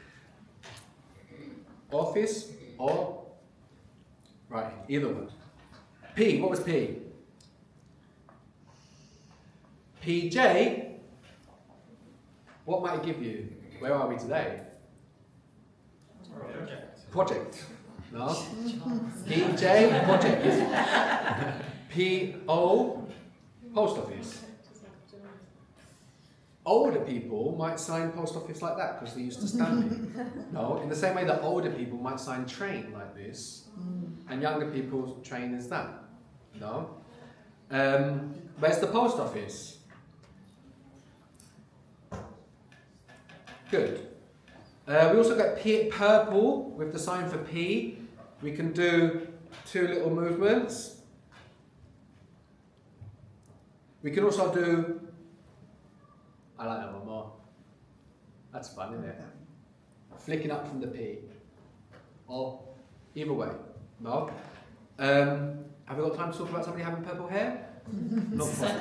Office or writing, either one. P, what was P? PJ, what might it give you? Where are we today? Project. No? PJ, project. PO, post office. Older people might sign post office like that because they're used to standing. No, in the same way that older people might sign train like this, and younger people train as that. No? Where's the post office? Good. We also got purple with the sign for P. We can do two little movements. We can also do, I like that one more. That's fun, isn't it? Flicking up from the P. Or either way. No? Have we got time to talk about somebody having purple hair? Not quite.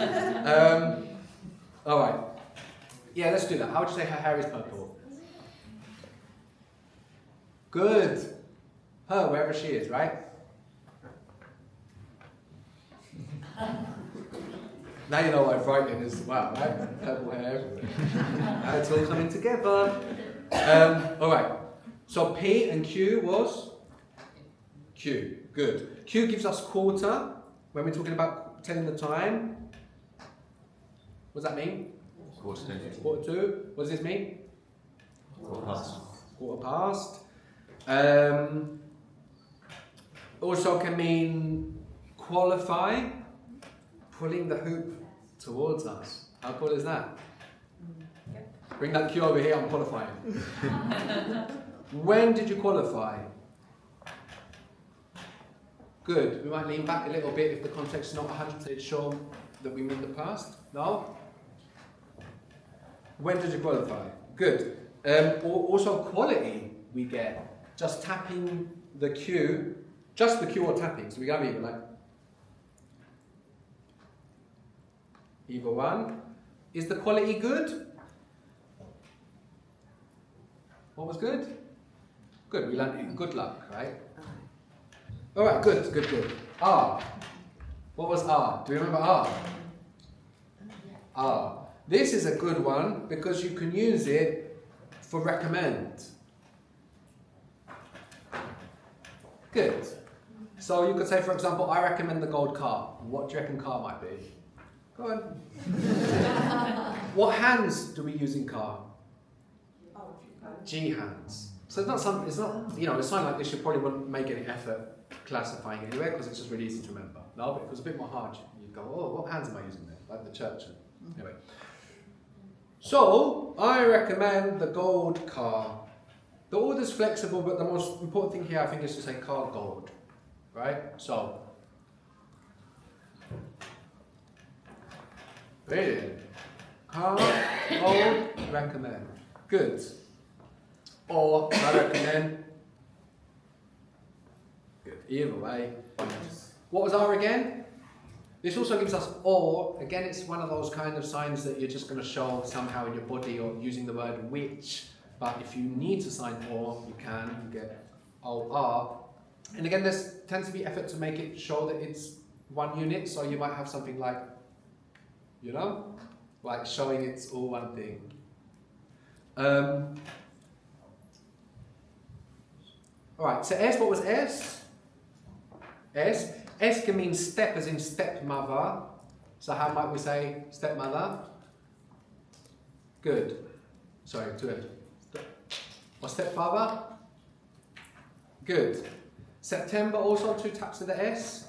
Alright. Yeah, let's do that. How would you say her hair is purple? Good. Her, wherever she is, right? Now you know why Brighton is, wow, right? Purple hair everywhere. It's all coming together. Alright. So P and Q was? Q. Good. Q gives us quarter when we're talking about telling the time. What does that mean? Quarter to. Quarter to. What does this mean? Quarter past. Quarter past. Also can mean qualify, pulling the hoop towards us. How cool is that? Bring that Q over here, I'm qualifying. When did you qualify? Good. We might lean back a little bit if the context is not 100% sure that we mean the past. No? When did you qualify? Good. Also quality we get. Just tapping the Q. Just the Q or tapping. So we have either like either one. Is the quality good? What was good? Good. We learned good luck, right? Alright, good. R. What was R? Do you remember R? R. This is a good one because you can use it for recommend. Good. So you could say, for example, I recommend the gold car. What do you reckon car might be? Go on. What hands do we use in car? G hands. So it's not something, it's not, you know, a sign like this you probably wouldn't make any effort classifying it anywhere because it's just really easy to remember. No, but if it was a bit more hard, you'd go, oh, what hands am I using there? Like the church. Anyway. So, I recommend the gold car. The order's flexible, but the most important thing here I think is to say car gold. Right? So, brilliant. Car gold, recommend. Good. Or I recommend. Good. Either way. What was R again? This also gives us or. Again, it's one of those kind of signs that you're just going to show somehow in your body or using the word which. But if you need to sign or, you can. You get OR. And again, there tends to be effort to make it show that it's one unit. So you might have something like, you know, like showing it's all one thing. Alright, so S, what was S? S. S can mean step as in stepmother. So how might we say stepmother? Good. Sorry, two F's. Or stepfather? Good. September also, 2 taps of the S.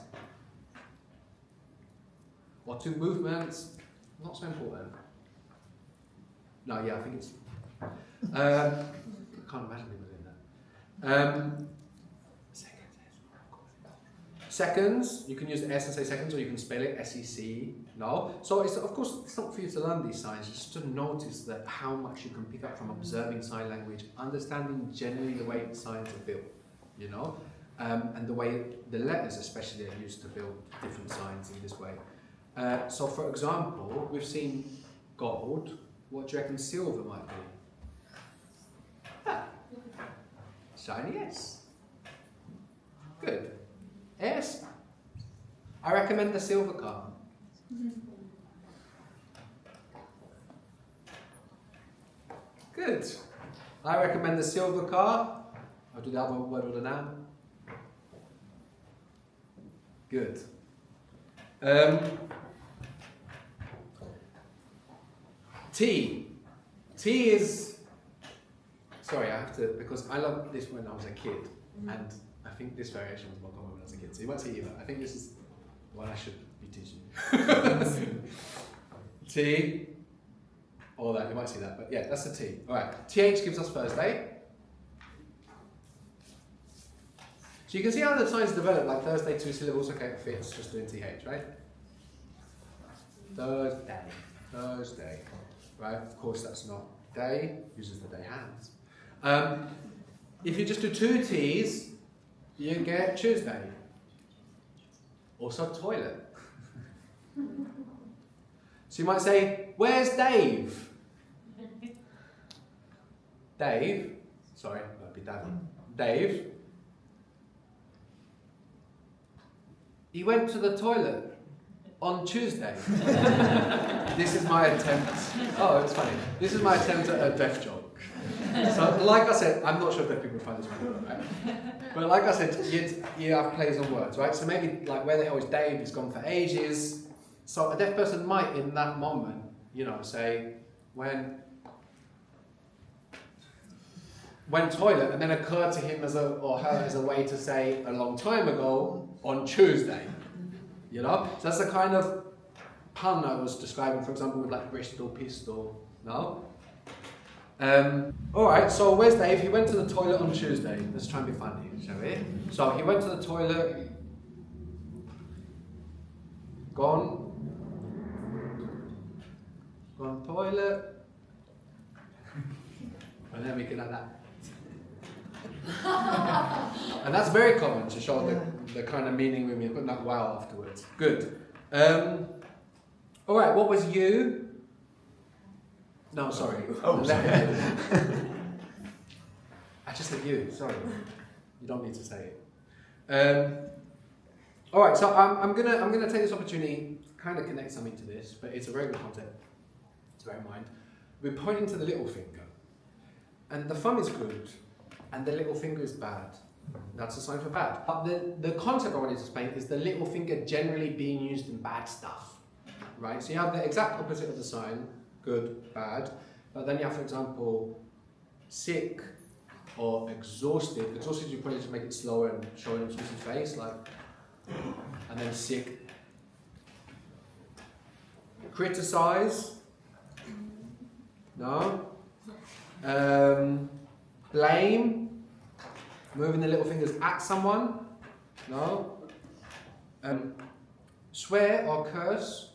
Or 2 movements. Not so important. No, yeah, I think it's... I can't imagine people doing that. Seconds, you can use the S and say seconds, or you can spell it S-E-C. No. So, it's, of course, it's not for you to learn these signs, it's just to notice that how much you can pick up from observing sign language, understanding generally the way signs are built, you know, and the way the letters especially are used to build different signs in this way. So, for example, we've seen gold. What do you reckon silver might be? Ah, shiny S. Good. S. I recommend the silver car. Good. I recommend the silver car. I'll do the other word with an am. Good. T. T is... Sorry, I have to... Because I loved this when I was a kid. And I think this variation was more common when I was a kid. So you might see either. I think this is what I should be teaching you. T. Or that. You might see that. But yeah, that's the T. Alright. TH gives us Thursday. So you can see how the signs develop. Like Thursday, 2 syllables. Okay, it fits. Just doing TH, right? Thursday. Thursday. Right? Of course, that's not day. Uses the day hands. If you just do 2 T's, you get Tuesday. Also toilet. So you might say, where's Dave? Dave. Sorry, that'd be Daddy. Dave. He went to the toilet on Tuesday. This is my attempt. Oh, it's funny. This is my attempt at a deaf joke. So, like I said, I'm not sure if people find this funny, right? But like I said, you have plays on words, right? So maybe like where the hell is Dave? He's gone for ages. So a deaf person might, in that moment, say when toilet, and then occurred to him or her as a way to say a long time ago on Tuesday. So that's the kind of pun I was describing, for example, with like Bristol pistol. No? Alright, so where's Dave? He went to the toilet on Tuesday. Let's try and be funny, shall we? So he went to the toilet. Gone toilet. And then we can add that. And that's very common to show the kind of meaning when we put that wow afterwards. Good. Alright, what was you? No, sorry. Oh, sorry. I just said you, sorry. You don't need to say it. Alright, so I'm gonna take this opportunity to kind of connect something to this, but it's a very good concept to bear in mind. We're pointing to the little finger. And the thumb is good, and the little finger is bad. That's a sign for bad. But the concept I wanted to explain is the little finger generally being used in bad stuff. Right? So you have the exact opposite of the sign, good, bad. But then you have, for example, sick or exhausted. Exhausted, you probably just make it slower and show it in his face, like, and then sick. Criticize. No. Blame, moving the little fingers at someone. No. Swear or curse,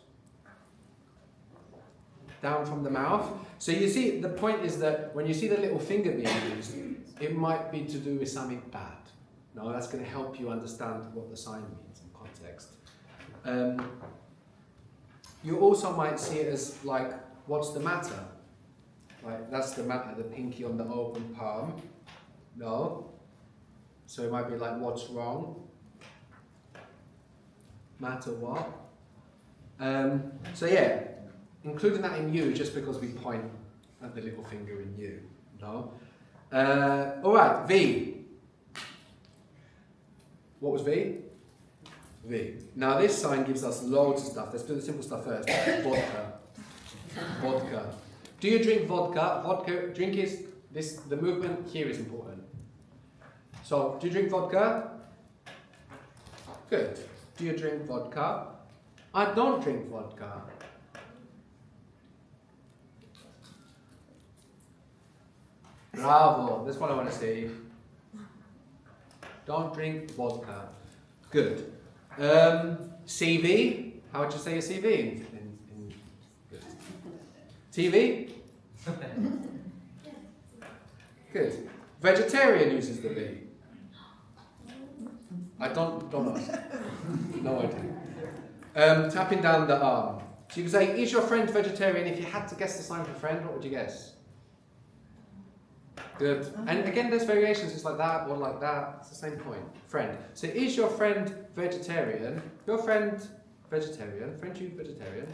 down from the mouth. So you see, the point is that when you see the little finger being used, it might be to do with something bad. No, that's going to help you understand what the sign means in context. You also might see it as like, what's the matter? Right, that's the matter, the pinky on the open palm. No. So it might be like, what's wrong? Matter what? So yeah, including that in you just because we point at the little finger in you. No. Alright, V. What was V? V. Now this sign gives us loads of stuff. Let's do the simple stuff first. Vodka. Vodka. Do you drink vodka? Vodka, drink is, the movement here is important. So, do you drink vodka? Good. Do you drink vodka? I don't drink vodka. Bravo, that's what I want to see. Don't drink vodka. Good. CV, how would you say a CV? TV? Good. Vegetarian uses the V. I don't know. No idea. Tapping down the arm. So you can say, is your friend vegetarian? If you had to guess the sign for friend, what would you guess? Good. And again, there's variations. It's like that or like that. It's the same point. Friend. So is your friend vegetarian? Your friend vegetarian? Friend you vegetarian?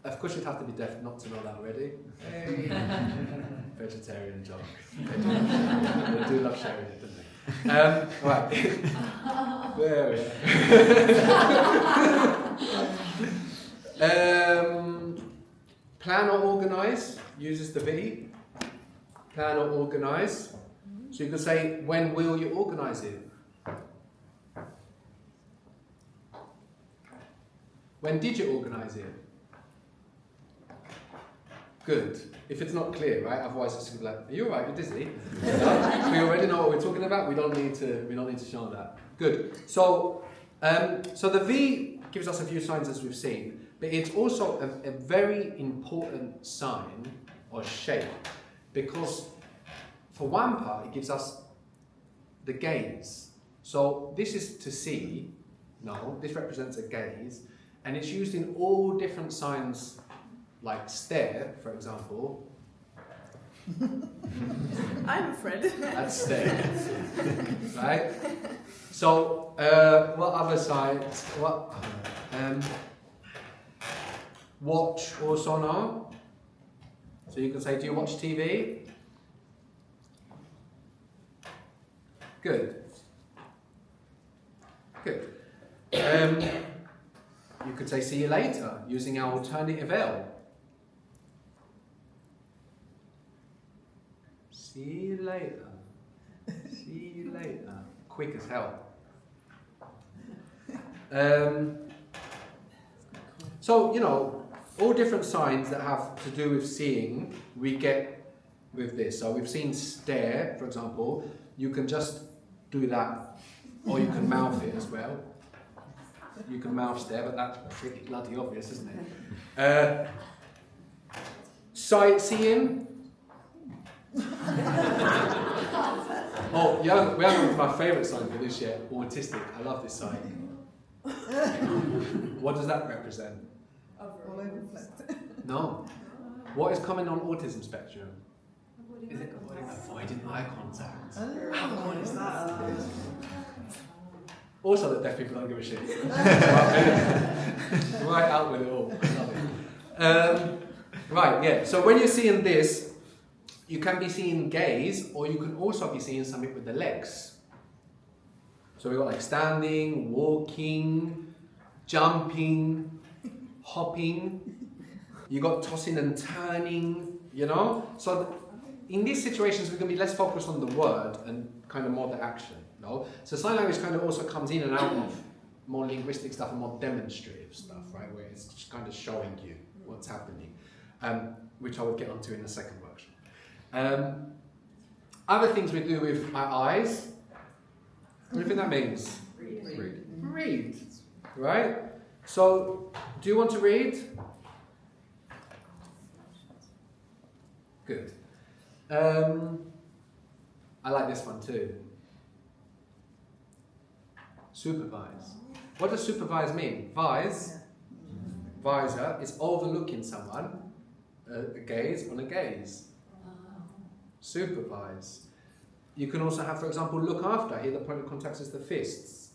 Of course, you'd have to be deaf not to know that already. Vegetarian joke. They do love sharing it, don't they? Right. There we are. Plan or organise uses the V. Plan or organise. So you could say, when will you organise it? When did you organise it? Good. If it's not clear, right? Otherwise, it's going to be like, "Are you alright? You're dizzy." No? We already know what we're talking about. We don't need to show that. Good. So, so the V gives us a few signs as we've seen, but it's also a very important sign or shape because, for one part, it gives us the gaze. So this is to see. No, this represents a gaze, and it's used in all different signs. Like stare, for example. I'm Fred. That's stare. Right? So, what other signs? What? Watch also no? So you can say, do you watch TV? Good. Good. You could say, see you later, using our alternative L. See you later. See you later. Quick as hell. So, you know, all different signs that have to do with seeing, we get with this. So we've seen stare, for example. You can just do that, or you can mouth it as well. You can mouth stare, but that's pretty bloody obvious, isn't it? Sightseeing. Oh, yeah, we haven't my favourite sign for this yet. Autistic. I love this sign. What does that represent? All over the place. No. What is common on autism spectrum? Is it avoiding eye contact? How cool is that? Also, that deaf people don't give a shit. Right out with it all. I love it. Right, yeah. So when you're seeing this, you can be seeing gaze, or you can also be seeing something with the legs. So we've got like standing, walking, jumping, hopping. You got tossing and turning, you know? So in these situations, we're going to be less focused on the word and kind of more the action, no? So sign language kind of also comes in and out of more linguistic stuff and more demonstrative stuff, right? Where it's just kind of showing you what's happening, which I will get onto in the second workshop. Other things we do with our eyes, what do you think that means? Read, right? So, do you want to read? Good. I like this one too. Supervise. What does supervise mean? Visor is overlooking someone, a gaze on a gaze. Supervise. You can also have, for example, look after. Here the point of contact is the fists.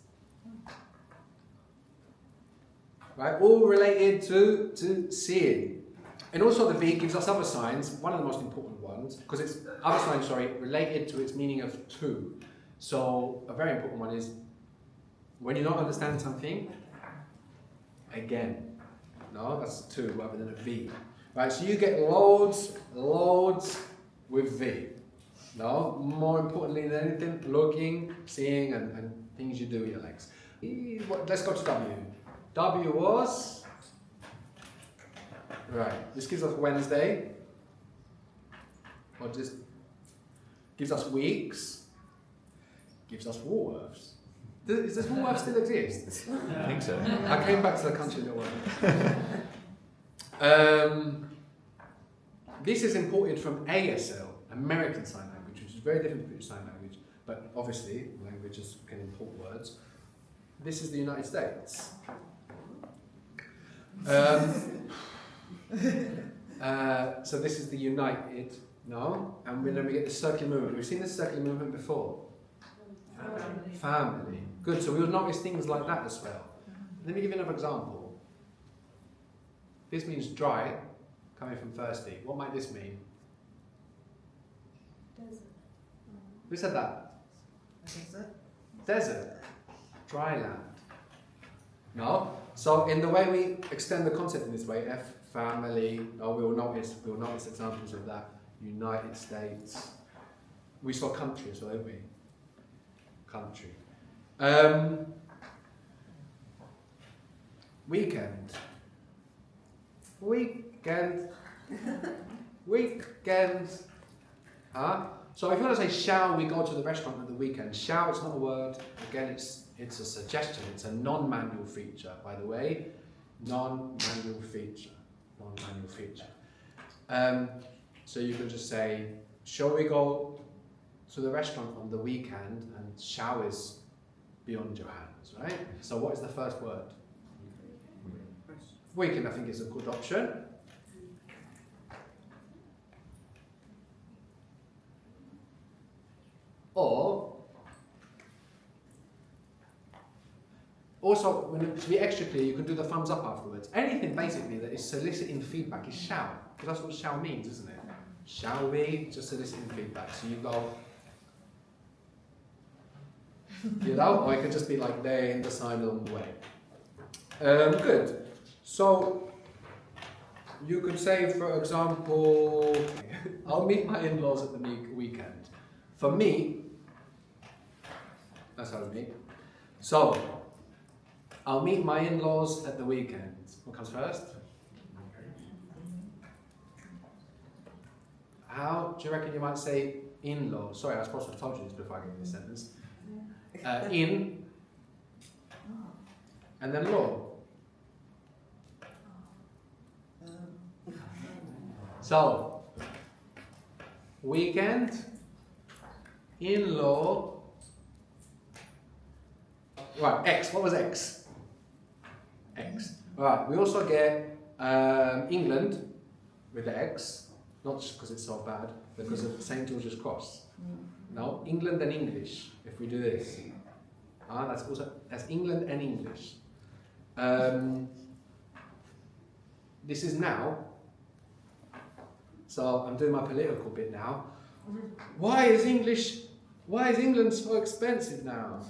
Right? All related to seeing. And also the V gives us other signs, one of the most important ones, because it's other signs, related to its meaning of to. So a very important one is when you don't understand something, again. No, that's a to rather than a V. Right, so you get loads with V. No, more importantly than anything, looking, seeing, and things you do with your legs. Let's go to W. W was... Right, this gives us Wednesday, or just gives us weeks, gives us Woolworths. Does Woolworths still exist? I think so. I came back to the country a little while. This is imported from ASL, American Sign Language, which is very different to British Sign Language, but obviously languages can import words. This is the United States. So this is the United, no? And then we get the circular movement. We've seen the circular movement before. Family. Good, so we'll notice things like that as well. Let me give you another example. This means dry, coming from thirsty. What might this mean? Desert. Who said that? Desert. Dry land. No? So in the way we extend the concept in this way, family, we'll notice examples of that. United States. We saw country as well, didn't we? Country. Weekend. Huh? So if you want to say, shall we go to the restaurant at the weekend? Shall, it's not a word. Again, it's a suggestion. It's a non-manual feature, by the way. Non-manual feature. Non-manual feature. So you can just say, shall we go to the restaurant on the weekend? And shall is beyond your hands, right? So what is the first word? Weekend, I think, is a good option. also, to be extra clear, you can do the thumbs up afterwards. Anything basically that is soliciting feedback is shall, because that's what shall means, isn't it? Shall we? Just soliciting feedback. So you go, you know, or it could just be like there in the sign along the way. Good. So you could say, for example, I'll meet my in-laws at the weekend. For me, that's how we meet. So I'll meet my in-laws at the weekend. What comes first? How do you reckon you might say in-law? Sorry, I was supposed to have told you this before I gave you this sentence. In, and then law. So, weekend, in-law. Right, X. What was X? X. Right, we also get England with the X. Not just because it's so bad, because of St. George's Cross. No, England and English, if we do this. That's England and English. This is now. So I'm doing my political bit now. Why is England so expensive now?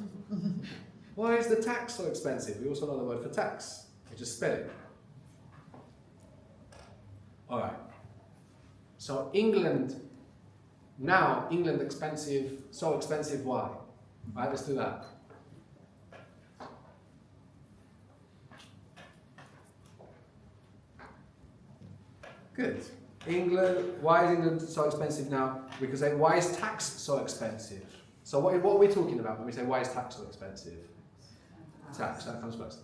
Why is the tax so expensive? We also know the word for tax. We just spell it. Alright. So England expensive, so expensive, why? Right, let's do that. Good. England, why is England so expensive now? We could say, why is tax so expensive? So what are we talking about when we say, why is tax so expensive? Tax, that comes first.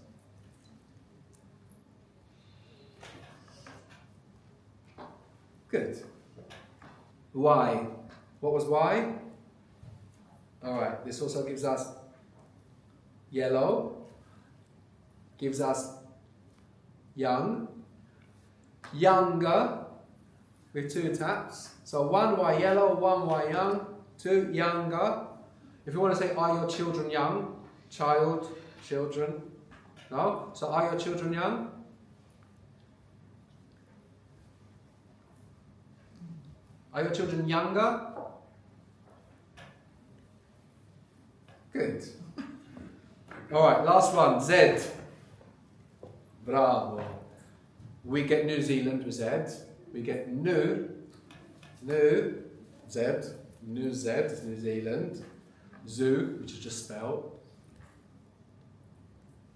Good. Why? What was why? Alright, this also gives us yellow, gives us young, younger, with 2 taps. So 1 Y yellow, 1 Y young, 2 younger. If you want to say, are your children young? Child, children. No? So are your children young? Are your children younger? Good. Alright, last one. Z. Bravo. We get New Zealand with Z. We get New Z, New Zealand, Zoo, which is just spelled,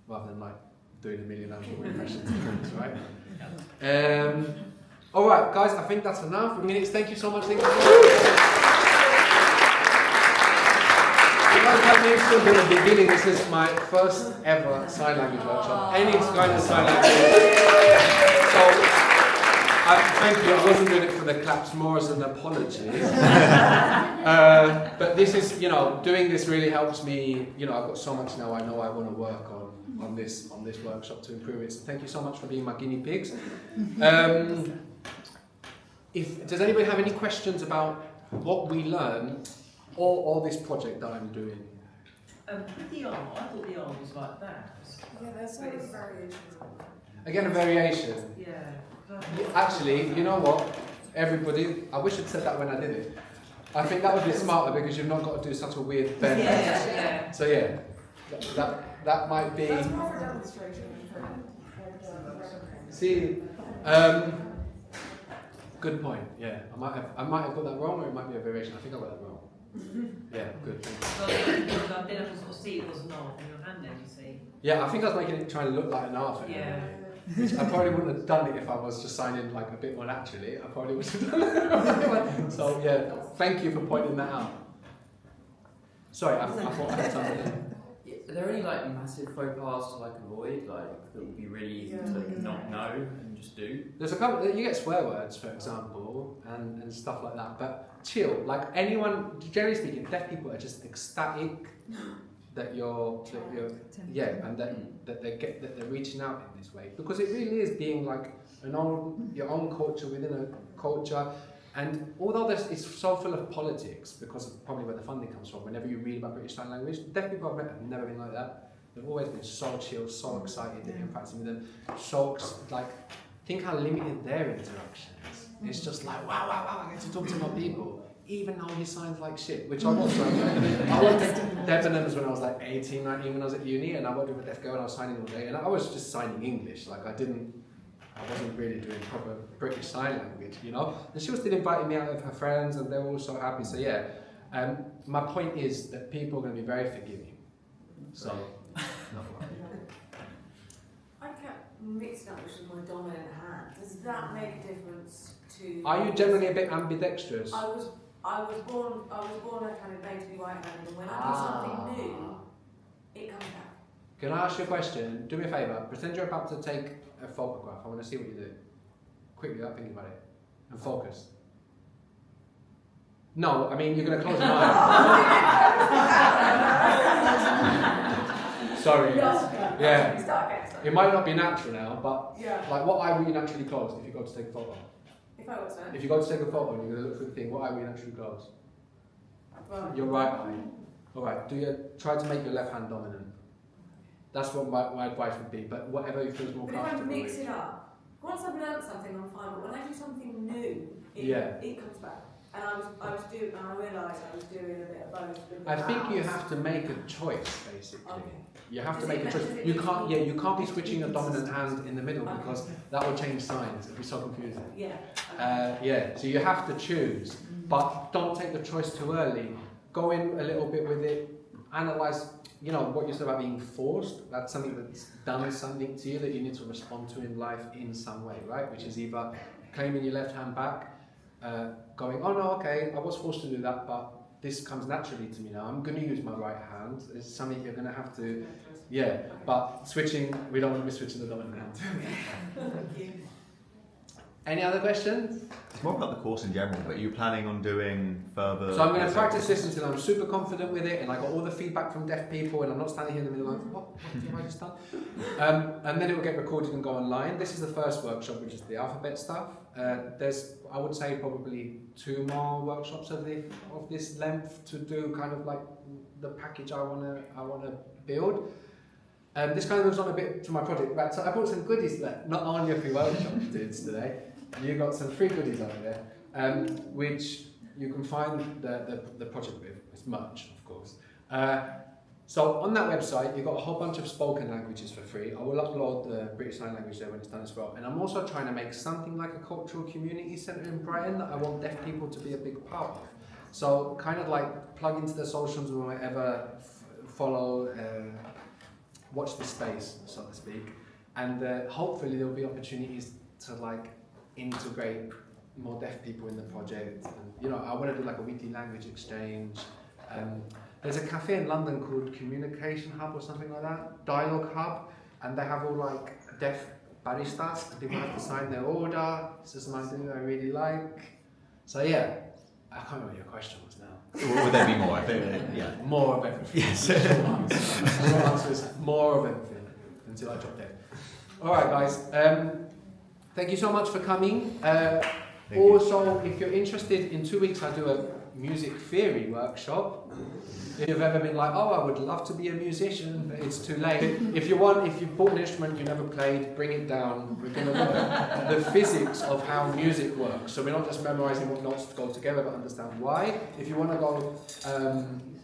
rather than like doing a million other impressions of things, right? All right, guys, I think that's enough. Minutes. Thank you so much. Thank you. From the beginning, this is my first ever sign language workshop. Any kind of sign language. So. Thank you. I wasn't doing it for the claps, more as an apology. But this is, doing this really helps me. I've got so much now. I know I want to work on this workshop to improve it. So thank you so much for being my guinea pigs. Does anybody have any questions about what we learn or this project that I'm doing? With the arm, I thought the arm was like that. Yeah, there's always variations. Again, a variation. Yeah. Actually, you know what? Everybody, I wish I'd said that when I did it. I think that would be smarter because you've not got to do such a weird bend. Yeah. So yeah, that might be. That's more for demonstration than for See, good point. Yeah, I might have got that wrong, or it might be a variation. I think I got that wrong. Yeah, good. Well, I've been able to sort of see it was an arm in your hand then, you see. Yeah, I think I was making it trying to look like an arm. Yeah. Which I probably wouldn't have done it if I was just signing like a bit more naturally. I probably would have done it. So yeah, thank you for pointing that out. Sorry, I thought I had something. Are there any like massive faux pas to avoid, that would be really easy to not know and just do? There's a couple. You get swear words, for example, and stuff like that. But chill. Like anyone, generally speaking, deaf people are just ecstatic that you're and that they're reaching out in this way, because it really is being like your own culture within a culture. And although it's so full of politics, because of probably where the funding comes from, whenever you read about British Sign Language, deaf people I've met have never been like that. They've always been so chill, so excited in practicing with them. So, like, think how limited their interaction is. It's just like, wow, I get to talk to more people. Even though he signs like shit, which I was. I worked at Debenhams when I was like 18, 19 when I was at uni, and I worked with a deaf girl and I was signing all day, and I was just signing English. Like, I wasn't really doing proper British Sign Language, you know? And she was still inviting me out with her friends, and they were all so happy. So yeah, my point is that people are going to be very forgiving. So, not worry. I kept mixing up which was my dominant hand. Does that make a difference to... Are you generally a bit ambidextrous? I was born a kind of made to be right-handed, and when I do something new, it comes out. Can I ask you a question? Do me a favour. Pretend you're about to take a photograph. I want to see what you do. Quickly, without thinking about it. And focus. No, I mean, you're going to close your eyes. Sorry. Yeah. It might not be natural now, but like, what eye will you naturally close if you go to take a photo? If I was If you go to take a photo and you're going to look through the thing, what eye will you naturally close? Your right eye. Alright, try to make your left hand dominant. That's what my advice would be, but whatever you feel more comfortable with. But if I mix it up, once I've learned something, I'm fine, but when I do something new, it comes back. And I realised I was doing a bit of both. I think you have to make a choice, basically. Okay. You have to make a choice. You can't be switching your dominant hand in the middle because that will change signs. It'll be so confusing. So you have to choose, but don't take the choice too early. Go in a little bit with it, analyse, what you said about being forced. That's something that's done something to you that you need to respond to in life in some way, right? Which is either claiming your left hand back, going, oh no, okay, I was forced to do that, but this comes naturally to me now. I'm going to use my right hand. It's something you're going to have to, but switching, we don't want to be switching the dominant hand. Thank you. Any other questions? It's more about the course in general, but are you planning on doing further... So I'm going to practice this until I'm super confident with it, and I got all the feedback from deaf people, and I'm not standing here in the middle like, what have I just done? And then it will get recorded and go online. This is the first workshop, which is the alphabet stuff. There's, I would say, probably 2 more workshops of this length to do kind of like the package I want to build. This kind of moves on a bit to my project. Right, so I brought some goodies there, not only a free workshop dudes today. You got some free goodies over there, which you can find the project with. It's merch, of course. So on that website, you've got a whole bunch of spoken languages for free. I will upload the British Sign Language there when it's done as well. And I'm also trying to make something like a cultural community centre in Brighton that I want deaf people to be a big part of. So kind of like plug into the socials or whatever, follow, watch the space, so to speak. And hopefully there'll be opportunities to like integrate more deaf people in the project. And, I want to do like a weekly language exchange. There's a cafe in London called Communication Hub or something like that, Dialogue Hub, and they have all like deaf baristas, and people have to sign their order. It's just something I really like. So yeah, I can't remember what your question was now. Would there be more? I think, More of everything. Yes. The answer is more of everything until I drop dead. All right, guys. Thank you so much for coming. Also, if you're interested, in 2 weeks I do a music theory workshop. If you've ever been like, oh, I would love to be a musician, but it's too late. If you've bought an instrument you never played, bring it down. We're going to look at the physics of how music works. So we're not just memorising what notes go together, but understand why. If you want to go,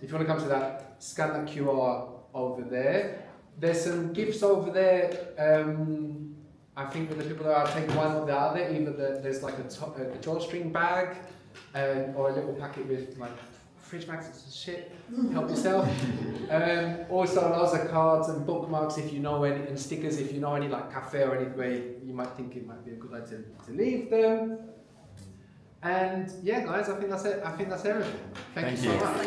if you want to come to that, scan that QR over there. There's some gifts over there. I think with the people that are taking one or the other, either there's like a drawstring bag or a little packet with like fridge magnets and shit. Help yourself. Also lots of cards and bookmarks if you know any, and stickers if you know any like cafe or anywhere you might think it might be a good idea to leave them. And yeah, guys, I think that's it. I think that's everything. Thank you so much.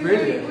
Brilliant.